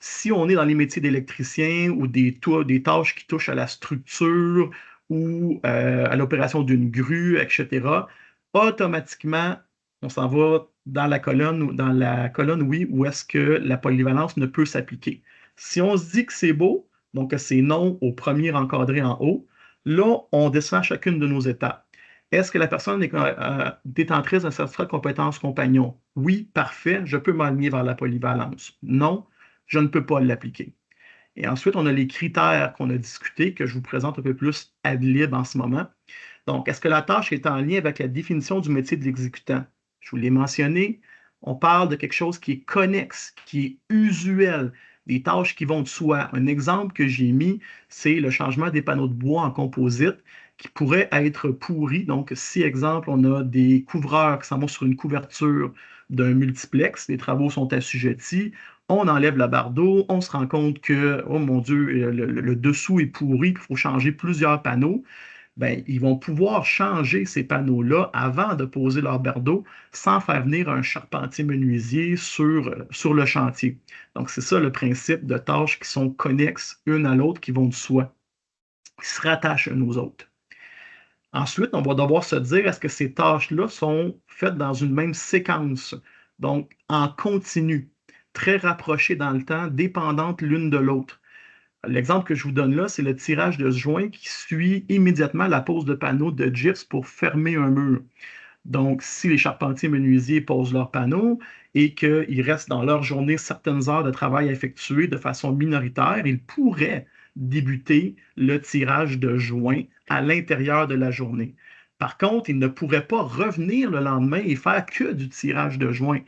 Si on est dans les métiers d'électricien ou des tâches qui touchent à la structure ou à l'opération d'une grue, etc., automatiquement, on s'en va dans la colonne oui, où est-ce que la polyvalence ne peut s'appliquer. Si on se dit que c'est beau, donc que c'est non au premier encadré en haut, Là, on descend chacune de nos étapes. Est-ce que la personne est détentrice d'un certificat de compétence compagnon? Oui, parfait, je peux m'aligner vers la polyvalence. Non, je ne peux pas l'appliquer. Et ensuite, on a les critères qu'on a discutés, que je vous présente un peu plus ad lib en ce moment. Donc, est-ce que la tâche est en lien avec la définition du métier de l'exécutant? Je vous l'ai mentionné, on parle de quelque chose qui est connexe, qui est usuel, des tâches qui vont de soi. Un exemple que j'ai mis, c'est le changement des panneaux de bois en composite qui pourrait être pourri. Donc, si, exemple, on a des couvreurs qui s'en vont sur une couverture d'un multiplex, les travaux sont assujettis, on enlève la barre d'eau, on se rend compte que, oh mon Dieu, le dessous est pourri, il faut changer plusieurs panneaux. Ben, ils vont pouvoir changer ces panneaux-là avant de poser leur barre d'eau sans faire venir un charpentier menuisier sur le chantier. Donc, c'est ça le principe de tâches qui sont connexes une à l'autre, qui vont de soi, qui se rattachent une aux autres. Ensuite, on va devoir se dire, est-ce que ces tâches-là sont faites dans une même séquence, donc en continu, très rapprochées dans le temps, dépendantes l'une de l'autre. L'exemple que je vous donne là, c'est le tirage de joint qui suit immédiatement la pose de panneaux de gyps pour fermer un mur. Donc, si les charpentiers menuisiers posent leurs panneaux et qu'il reste dans leur journée certaines heures de travail à effectuer de façon minoritaire, ils pourraient débuter le tirage de joints à l'intérieur de la journée. Par contre, ils ne pourraient pas revenir le lendemain et faire que du tirage de joints,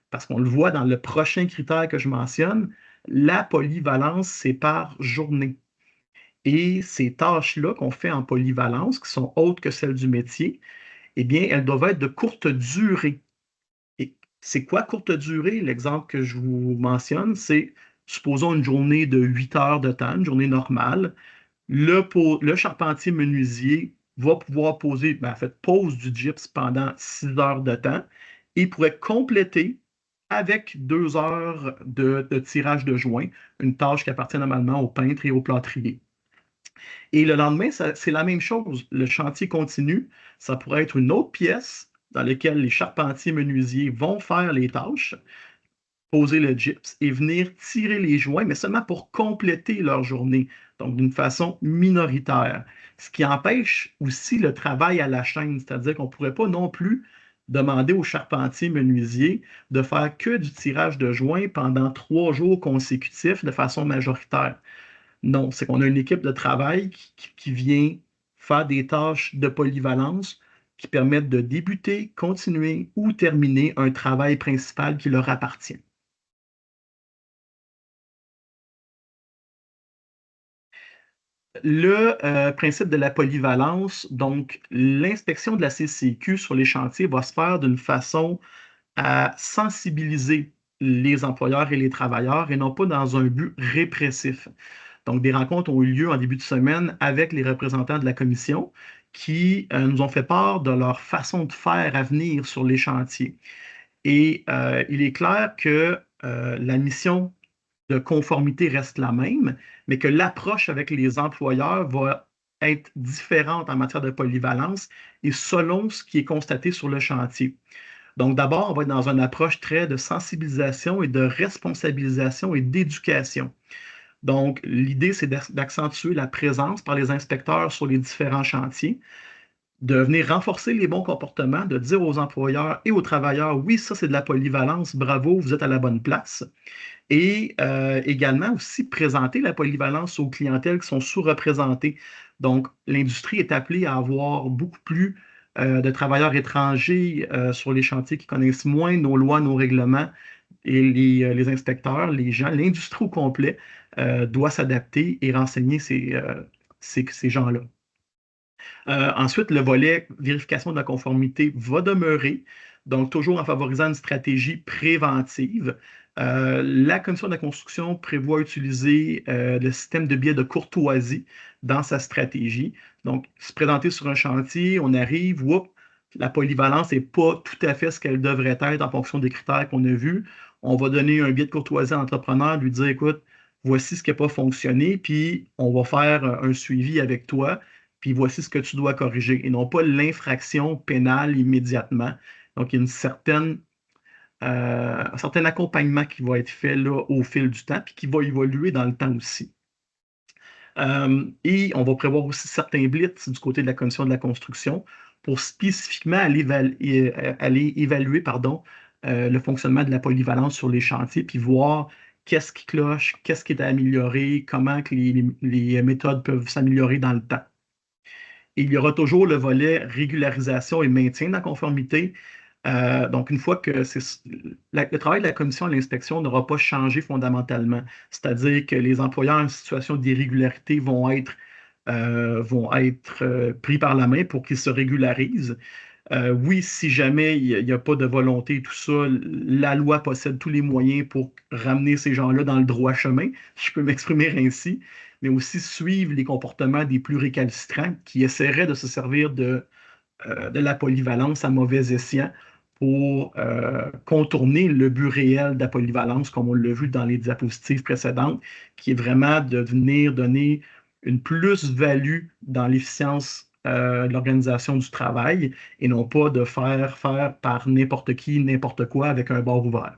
parce qu'on le voit dans le prochain critère que je mentionne, la polyvalence, c'est par journée. Et ces tâches-là qu'on fait en polyvalence, qui sont autres que celles du métier, eh bien, elles doivent être de courte durée. Et c'est quoi courte durée? L'exemple que je vous mentionne, c'est, supposons une journée de 8 heures de temps, une journée normale. Le charpentier menuisier va pouvoir poser, ben, en fait, pose du gyps pendant 6 heures de temps et pourrait compléter avec 2 heures de tirage de joint, une tâche qui appartient normalement au peintre et au plâtrier. Et le lendemain, c'est la même chose. Le chantier continue. Ça pourrait être une autre pièce dans laquelle les charpentiers menuisiers vont faire les tâches, poser le gyps et venir tirer les joints, mais seulement pour compléter leur journée, donc d'une façon minoritaire. Ce qui empêche aussi le travail à la chaîne, c'est-à-dire qu'on ne pourrait pas non plus demander aux charpentiers menuisiers de faire que du tirage de joints pendant 3 jours consécutifs de façon majoritaire. Non, c'est qu'on a une équipe de travail qui vient faire des tâches de polyvalence qui permettent de débuter, continuer ou terminer un travail principal qui leur appartient. Le principe de la polyvalence, donc l'inspection de la CCQ sur les chantiers va se faire d'une façon à sensibiliser les employeurs et les travailleurs et non pas dans un but répressif. Donc, des rencontres ont eu lieu en début de semaine avec les représentants de la commission qui nous ont fait part de leur façon de faire à venir sur les chantiers. Et il est clair que la mission de conformité reste la même, mais que l'approche avec les employeurs va être différente en matière de polyvalence et selon ce qui est constaté sur le chantier. Donc, d'abord, on va être dans une approche très de sensibilisation et de responsabilisation et d'éducation. Donc, l'idée, c'est d'accentuer la présence par les inspecteurs sur les différents chantiers, de venir renforcer les bons comportements, de dire aux employeurs et aux travailleurs, oui, ça, c'est de la polyvalence, bravo, vous êtes à la bonne place. Et également aussi présenter la polyvalence aux clientèles qui sont sous-représentées. Donc, l'industrie est appelée à avoir beaucoup plus de travailleurs étrangers sur les chantiers qui connaissent moins nos lois, nos règlements et les inspecteurs, les gens, l'industrie au complet doit s'adapter et renseigner ces gens-là. Ensuite, le volet vérification de la conformité va demeurer, donc toujours en favorisant une stratégie préventive. La Commission de la construction prévoit utiliser le système de biais de courtoisie dans sa stratégie. Donc, se présenter sur un chantier, on arrive, whoop, la polyvalence n'est pas tout à fait ce qu'elle devrait être en fonction des critères qu'on a vus. On va donner un biais de courtoisie à l'entrepreneur, lui dire, écoute, voici ce qui n'a pas fonctionné, puis on va faire un suivi avec toi puis voici ce que tu dois corriger, et non pas l'infraction pénale immédiatement. Donc, il y a un certain accompagnement qui va être fait là, au fil du temps, puis qui va évoluer dans le temps aussi. Et on va prévoir aussi certains blitz du côté de la commission de la construction pour spécifiquement aller évaluer pardon, le fonctionnement de la polyvalence sur les chantiers, puis voir qu'est-ce qui cloche, qu'est-ce qui est à améliorer, comment que les méthodes peuvent s'améliorer dans le temps. Et il y aura toujours le volet régularisation et maintien de la conformité. Donc, une fois que le travail de la commission de l'inspection n'aura pas changé fondamentalement, c'est-à-dire que les employeurs en situation d'irrégularité vont être pris par la main pour qu'ils se régularisent. Oui, si jamais il n'y a pas de volonté, tout ça, la loi possède tous les moyens pour ramener ces gens-là dans le droit chemin, si je peux m'exprimer ainsi, mais aussi suivre les comportements des plus récalcitrants qui essaieraient de se servir de la polyvalence à mauvais escient pour contourner le but réel de la polyvalence, comme on l'a vu dans les diapositives précédentes, qui est vraiment de venir donner une plus-value dans l'efficience de l'organisation du travail et non pas de faire par n'importe qui, n'importe quoi avec un bord ouvert.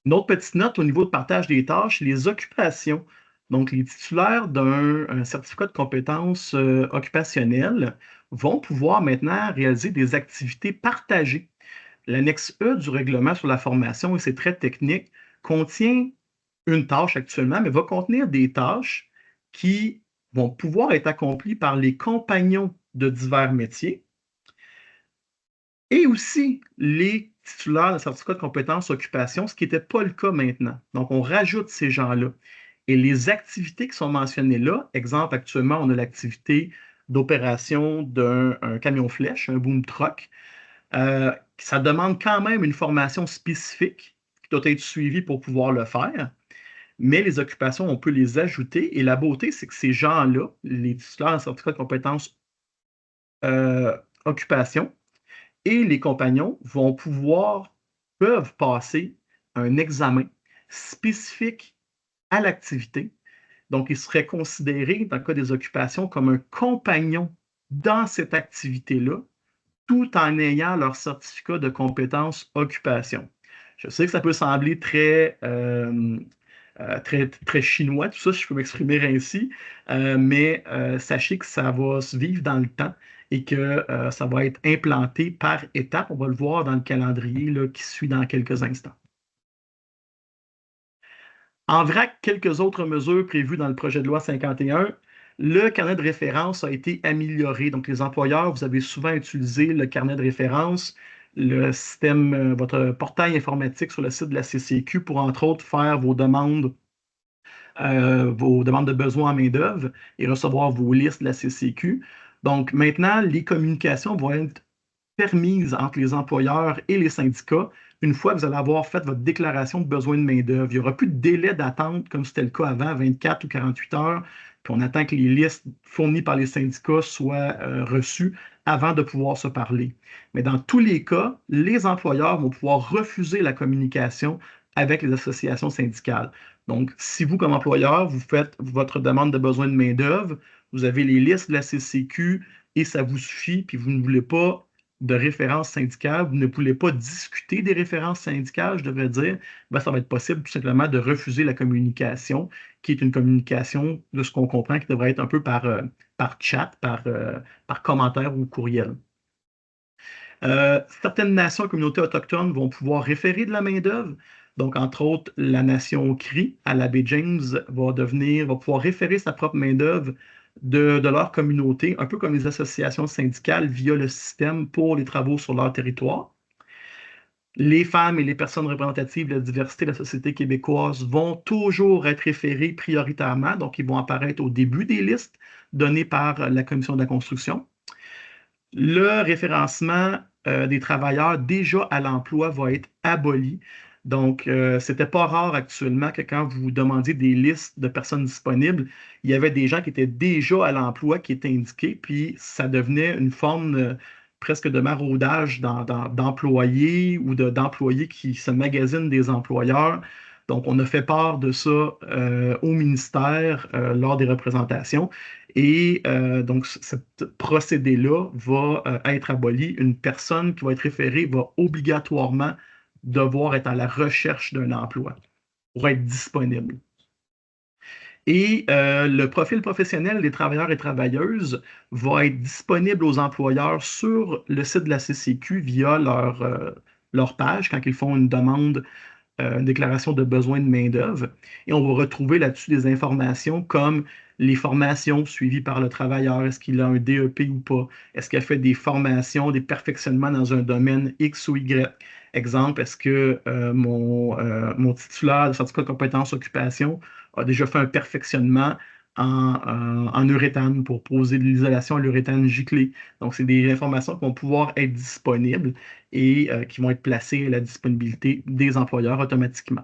Une autre petite note au niveau de partage des tâches, les occupations. Donc, les titulaires d'un certificat de compétences occupationnelles vont pouvoir maintenant réaliser des activités partagées. L'annexe E du règlement sur la formation, et c'est très technique, contient une tâche actuellement, mais va contenir des tâches qui vont pouvoir être accomplies par les compagnons de divers métiers et aussi les titulaires de certificat de compétences occupation, ce qui n'était pas le cas maintenant. Donc, on rajoute ces gens-là. Et les activités qui sont mentionnées là, exemple, actuellement, on a l'activité d'opération d'un camion flèche, un boom truck. Ça demande quand même une formation spécifique qui doit être suivie pour pouvoir le faire. Mais les occupations, on peut les ajouter. Et la beauté, c'est que ces gens-là, les titulaires de certificat de compétences occupation, et les compagnons peuvent passer un examen spécifique à l'activité. Donc, ils seraient considérés, dans le cas des occupations, comme un compagnon dans cette activité-là, tout en ayant leur certificat de compétence occupation. Je sais que ça peut sembler très chinois, tout ça, si je peux m'exprimer ainsi, mais sachez que ça va se vivre dans le temps et que ça va être implanté par étapes. On va le voir dans le calendrier là, qui suit dans quelques instants. En vrac, quelques autres mesures prévues dans le projet de loi 51. Le carnet de référence a été amélioré. Donc, les employeurs, vous avez souvent utilisé le carnet de référence, le système, votre portail informatique sur le site de la CCQ pour, entre autres, faire vos demandes de besoins en main-d'œuvre et recevoir vos listes de la CCQ. Donc, maintenant, les communications vont être permises entre les employeurs et les syndicats une fois que vous allez avoir fait votre déclaration de besoin de main-d'œuvre. Il n'y aura plus de délai d'attente comme c'était le cas avant, 24 ou 48 heures, puis on attend que les listes fournies par les syndicats soient reçues avant de pouvoir se parler. Mais dans tous les cas, les employeurs vont pouvoir refuser la communication avec les associations syndicales. Donc, si vous, comme employeur, vous faites votre demande de besoin de main-d'œuvre, vous avez les listes de la CCQ et ça vous suffit, puis vous ne voulez pas de références syndicales, vous ne voulez pas discuter des références syndicales, je devrais dire, ben, ça va être possible tout simplement de refuser la communication, qui est une communication, de ce qu'on comprend, qui devrait être un peu par chat, par commentaire ou courriel. Certaines nations et communautés autochtones vont pouvoir référer de la main-d'œuvre. Donc, entre autres, la nation Cri à la baie James va pouvoir référer sa propre main-d'œuvre de leur communauté, un peu comme les associations syndicales via le système pour les travaux sur leur territoire. Les femmes et les personnes représentatives de la diversité de la société québécoise vont toujours être référées prioritairement, donc ils vont apparaître au début des listes données par la Commission de la construction. Le référencement des travailleurs déjà à l'emploi va être aboli. Donc, ce n'était pas rare actuellement que quand vous demandiez des listes de personnes disponibles, il y avait des gens qui étaient déjà à l'emploi qui étaient indiqués, puis ça devenait une forme presque de maraudage d'employés ou d'employés qui se magasinent des employeurs. Donc, on a fait part de ça au ministère lors des représentations. Et donc, ce procédé-là va être aboli. Une personne qui va être référée va obligatoirement devoir être à la recherche d'un emploi pour être disponible. Et le profil professionnel des travailleurs et travailleuses va être disponible aux employeurs sur le site de la CCQ via leur page quand ils font une demande, une déclaration de besoin de main-d'œuvre. Et on va retrouver là-dessus des informations comme les formations suivies par le travailleur. Est-ce qu'il a un DEP ou pas? Est-ce qu'il a fait des formations, des perfectionnements dans un domaine X ou Y? Exemple, est-ce que mon titulaire de certificat de compétence occupation a déjà fait un perfectionnement en uréthane pour poser de l'isolation à l'uréthane giclée? Donc, c'est des informations qui vont pouvoir être disponibles et qui vont être placées à la disponibilité des employeurs automatiquement.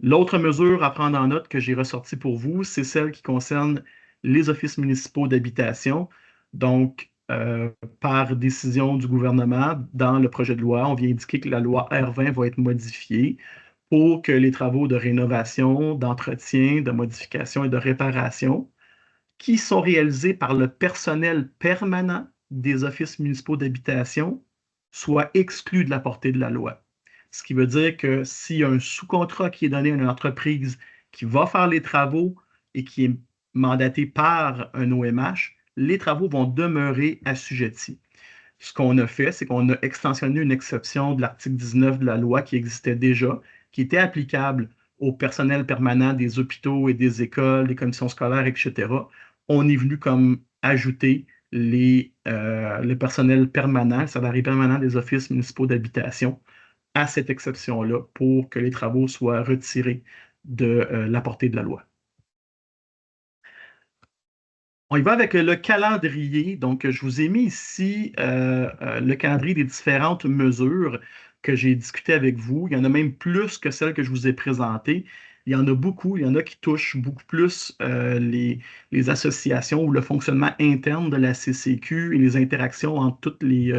L'autre mesure à prendre en note que j'ai ressortie pour vous, c'est celle qui concerne les offices municipaux d'habitation. Donc, par décision du gouvernement, dans le projet de loi, on vient indiquer que la loi R20 va être modifiée pour que les travaux de rénovation, d'entretien, de modification et de réparation qui sont réalisés par le personnel permanent des offices municipaux d'habitation soient exclus de la portée de la loi. Ce qui veut dire que s'il y a un sous-contrat qui est donné à une entreprise qui va faire les travaux et qui est mandaté par un OMH, les travaux vont demeurer assujettis. Ce qu'on a fait, c'est qu'on a extensionné une exception de l'article 19 de la loi qui existait déjà, qui était applicable au personnel permanent des hôpitaux et des écoles, des commissions scolaires, etc. On est venu comme ajouter le personnel permanent, le salarié permanent des offices municipaux d'habitation à cette exception-là pour que les travaux soient retirés de la portée de la loi. On y va avec le calendrier. Donc, je vous ai mis ici le calendrier des différentes mesures que j'ai discutées avec vous. Il y en a même plus que celles que je vous ai présentées. Il y en a beaucoup. Il y en a qui touchent beaucoup plus les associations ou le fonctionnement interne de la CCQ et les interactions entre toutes les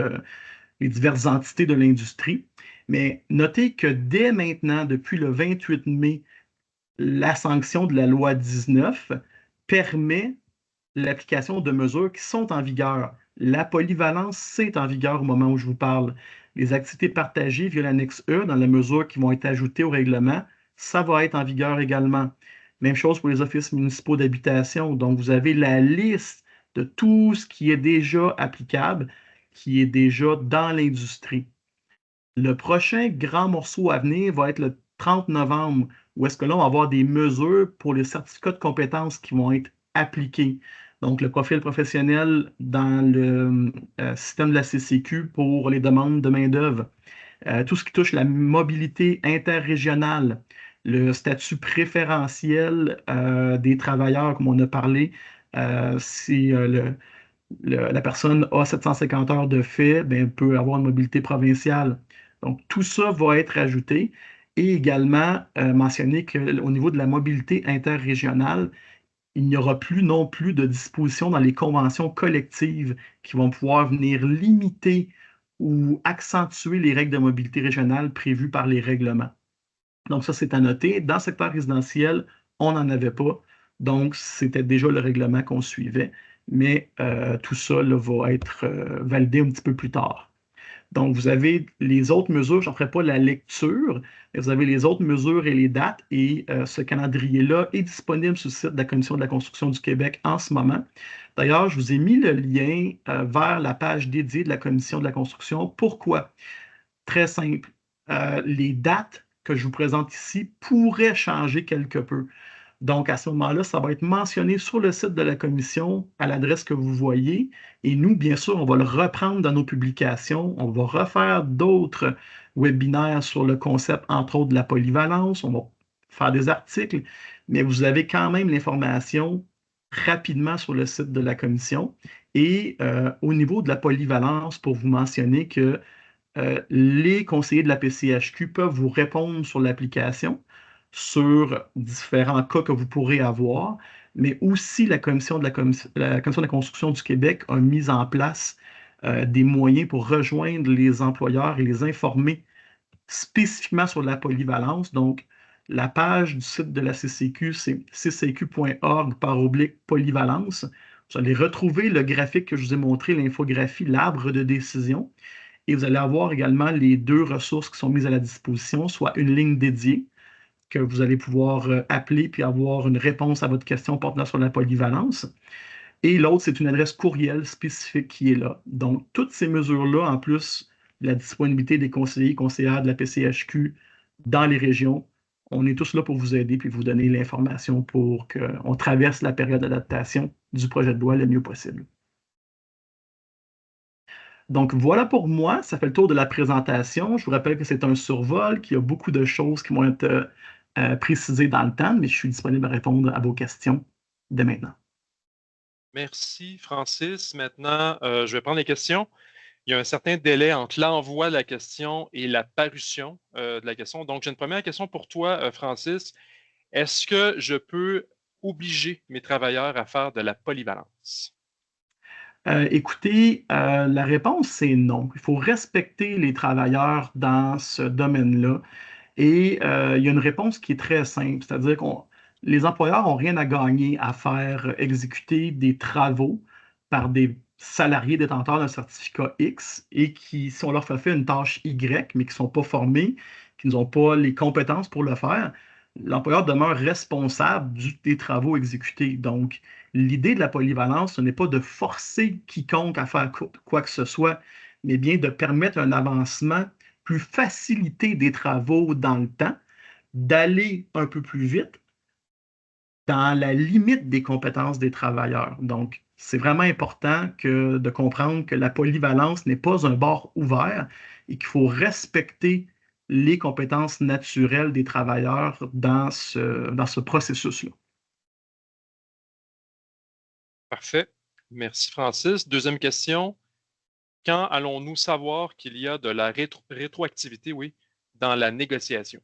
diverses entités de l'industrie. Mais notez que dès maintenant, depuis le 28 mai, la sanction de la loi 19 permet l'application de mesures qui sont en vigueur. La polyvalence, c'est en vigueur au moment où je vous parle. Les activités partagées via l'annexe E, dans la mesure qui vont être ajoutées au règlement, ça va être en vigueur également. Même chose pour les offices municipaux d'habitation. Donc, vous avez la liste de tout ce qui est déjà applicable, qui est déjà dans l'industrie. Le prochain grand morceau à venir va être le 30 novembre, où est-ce que là, on va avoir des mesures pour les certificats de compétences qui vont être appliqués. Donc, le profil professionnel dans le système de la CCQ pour les demandes de main-d'œuvre. Tout ce qui touche la mobilité interrégionale, le statut préférentiel des travailleurs, comme on a parlé, si la personne a 750 heures de fait, ben, elle peut avoir une mobilité provinciale. Donc, tout ça va être ajouté et également mentionner qu'au niveau de la mobilité interrégionale, il n'y aura plus non plus de dispositions dans les conventions collectives qui vont pouvoir venir limiter ou accentuer les règles de mobilité régionale prévues par les règlements. Donc, ça, c'est à noter. Dans le secteur résidentiel, on n'en avait pas. Donc, c'était déjà le règlement qu'on suivait. Mais tout ça là, va être validé un petit peu plus tard. Donc, vous avez les autres mesures, je n'en ferai pas la lecture, mais vous avez les autres mesures et les dates. Et ce calendrier-là est disponible sur le site de la Commission de la construction du Québec en ce moment. D'ailleurs, je vous ai mis le lien vers la page dédiée de la Commission de la construction. Pourquoi? Très simple. Les dates que je vous présente ici pourraient changer quelque peu. Donc, à ce moment-là, ça va être mentionné sur le site de la commission à l'adresse que vous voyez. Et nous, bien sûr, on va le reprendre dans nos publications. On va refaire d'autres webinaires sur le concept, entre autres, de la polyvalence. On va faire des articles, mais vous avez quand même l'information rapidement sur le site de la commission. Et au niveau de la polyvalence, pour vous mentionner que les conseillers de la PCHQ peuvent vous répondre sur l'application sur différents cas que vous pourrez avoir, mais aussi la Commission de la construction du Québec a mis en place des moyens pour rejoindre les employeurs et les informer spécifiquement sur la polyvalence. Donc, la page du site de la CCQ, c'est ccq.org/polyvalence. Vous allez retrouver le graphique que je vous ai montré, l'infographie, l'arbre de décision. Et vous allez avoir également les deux ressources qui sont mises à la disposition, soit une ligne dédiée que vous allez pouvoir appeler puis avoir une réponse à votre question portant sur la polyvalence. Et l'autre, c'est une adresse courriel spécifique qui est là. Donc, toutes ces mesures-là, en plus de la disponibilité des conseillers et conseillères de la PCHQ dans les régions, on est tous là pour vous aider puis vous donner l'information pour qu'on traverse la période d'adaptation du projet de loi le mieux possible. Donc, voilà pour moi. Ça fait le tour de la présentation. Je vous rappelle que c'est un survol, qu'il y a beaucoup de choses qui vont être précisées dans le temps, mais je suis disponible à répondre à vos questions dès maintenant. Merci, Francis. Maintenant, je vais prendre les questions. Il y a un certain délai entre l'envoi de la question et la parution de la question. Donc, j'ai une première question pour toi, Francis. Est-ce que je peux obliger mes travailleurs à faire de la polyvalence? Écoutez, la réponse, c'est non. Il faut respecter les travailleurs dans ce domaine-là. Et il y a une réponse qui est très simple, c'est-à-dire que les employeurs n'ont rien à gagner à faire exécuter des travaux par des salariés détenteurs d'un certificat X et qui, si on leur fait une tâche Y, mais qui ne sont pas formés, qui n'ont pas les compétences pour le faire, l'employeur demeure responsable des travaux exécutés. Donc, l'idée de la polyvalence, ce n'est pas de forcer quiconque à faire quoi que ce soit, mais bien de permettre un avancement plus facilité des travaux dans le temps, d'aller un peu plus vite dans la limite des compétences des travailleurs. Donc, c'est vraiment important de comprendre que la polyvalence n'est pas un bord ouvert et qu'il faut respecter les compétences naturelles des travailleurs dans ce processus-là. Parfait. Merci, Francis. Deuxième question. Quand allons-nous savoir qu'il y a de la rétroactivité, oui, dans la négociation?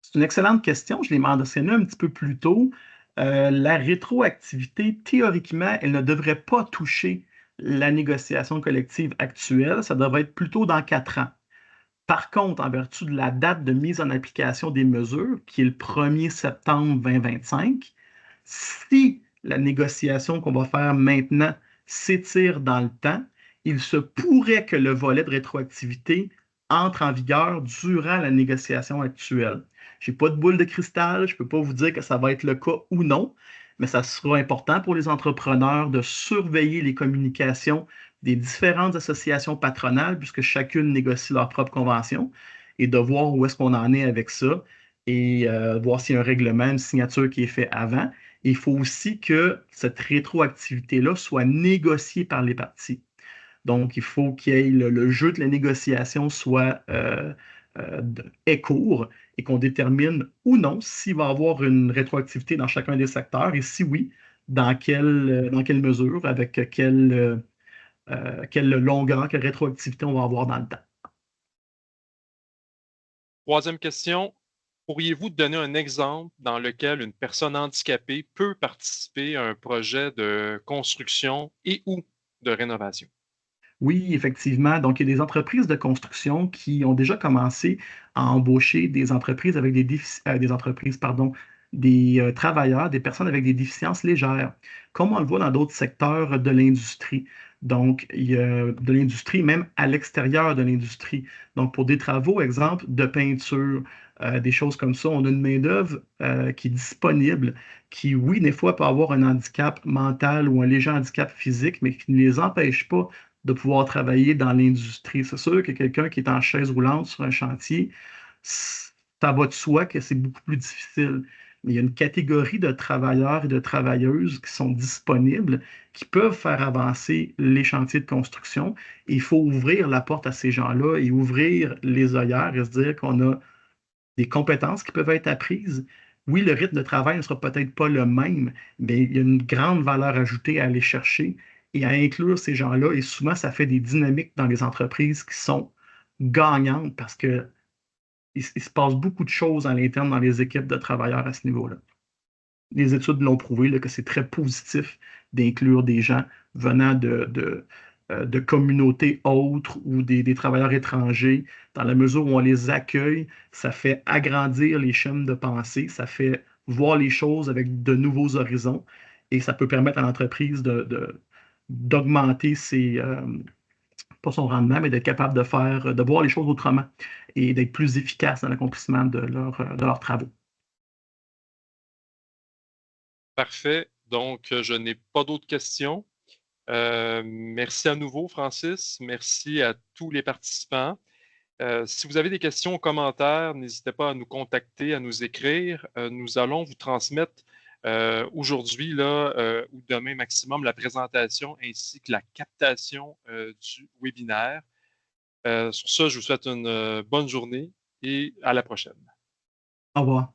C'est une excellente question. Je l'ai mentionné un petit peu plus tôt. La rétroactivité, théoriquement, elle ne devrait pas toucher la négociation collective actuelle. Ça devrait être plutôt dans 4 ans. Par contre, en vertu de la date de mise en application des mesures, qui est le 1er septembre 2025, si la négociation qu'on va faire maintenant s'étire dans le temps, il se pourrait que le volet de rétroactivité entre en vigueur durant la négociation actuelle. Je n'ai pas de boule de cristal, je ne peux pas vous dire que ça va être le cas ou non, mais ça sera important pour les entrepreneurs de surveiller les communications des différentes associations patronales, puisque chacune négocie leur propre convention, et de voir où est-ce qu'on en est avec ça, et voir s'il y a un règlement, une signature qui est fait avant. Et il faut aussi que cette rétroactivité-là soit négociée par les parties. Donc, il faut qu'il y ait le jeu de la négociation soit est court et qu'on détermine ou non s'il va y avoir une rétroactivité dans chacun des secteurs et si oui, dans quelle mesure, avec quelle longueur, quelle rétroactivité on va avoir dans le temps. Troisième question. Pourriez-vous donner un exemple dans lequel une personne handicapée peut participer à un projet de construction et ou de rénovation? Oui, effectivement. Donc, il y a des entreprises de construction qui ont déjà commencé à embaucher des entreprises avec des entreprises, pardon, des travailleurs, des personnes avec des déficiences légères, comme on le voit dans d'autres secteurs de l'industrie. Donc, il y a de l'industrie même à l'extérieur de l'industrie. Donc, pour des travaux, exemple, de peinture, des choses comme ça, on a une main-d'œuvre qui est disponible, qui, oui, des fois peut avoir un handicap mental ou un léger handicap physique, mais qui ne les empêche pas de pouvoir travailler dans l'industrie. C'est sûr que quelqu'un qui est en chaise roulante sur un chantier, ça va de soi que c'est beaucoup plus difficile. Mais il y a une catégorie de travailleurs et de travailleuses qui sont disponibles, qui peuvent faire avancer les chantiers de construction. Et il faut ouvrir la porte à ces gens-là et ouvrir les œillères et se dire qu'on a des compétences qui peuvent être apprises. Oui, le rythme de travail ne sera peut-être pas le même, mais il y a une grande valeur ajoutée à aller chercher et à inclure ces gens-là. Et souvent, ça fait des dynamiques dans les entreprises qui sont gagnantes parce qu'il se passe beaucoup de choses à l'interne dans les équipes de travailleurs à ce niveau-là. Les études l'ont prouvé là, que c'est très positif d'inclure des gens venant de communautés autres ou des travailleurs étrangers. Dans la mesure où on les accueille, ça fait agrandir les chaînes de pensée, ça fait voir les choses avec de nouveaux horizons et ça peut permettre à l'entreprise d'augmenter pas son rendement, mais d'être capable de voir les choses autrement et d'être plus efficace dans l'accomplissement de leurs travaux. Parfait. Donc, je n'ai pas d'autres questions. Merci à nouveau, Francis. Merci à tous les participants. Si vous avez des questions ou commentaires, n'hésitez pas à nous contacter, à nous écrire. Nous allons vous transmettre aujourd'hui là, ou demain maximum la présentation ainsi que la captation du webinaire. Sur ça, je vous souhaite une bonne journée et à la prochaine. Au revoir.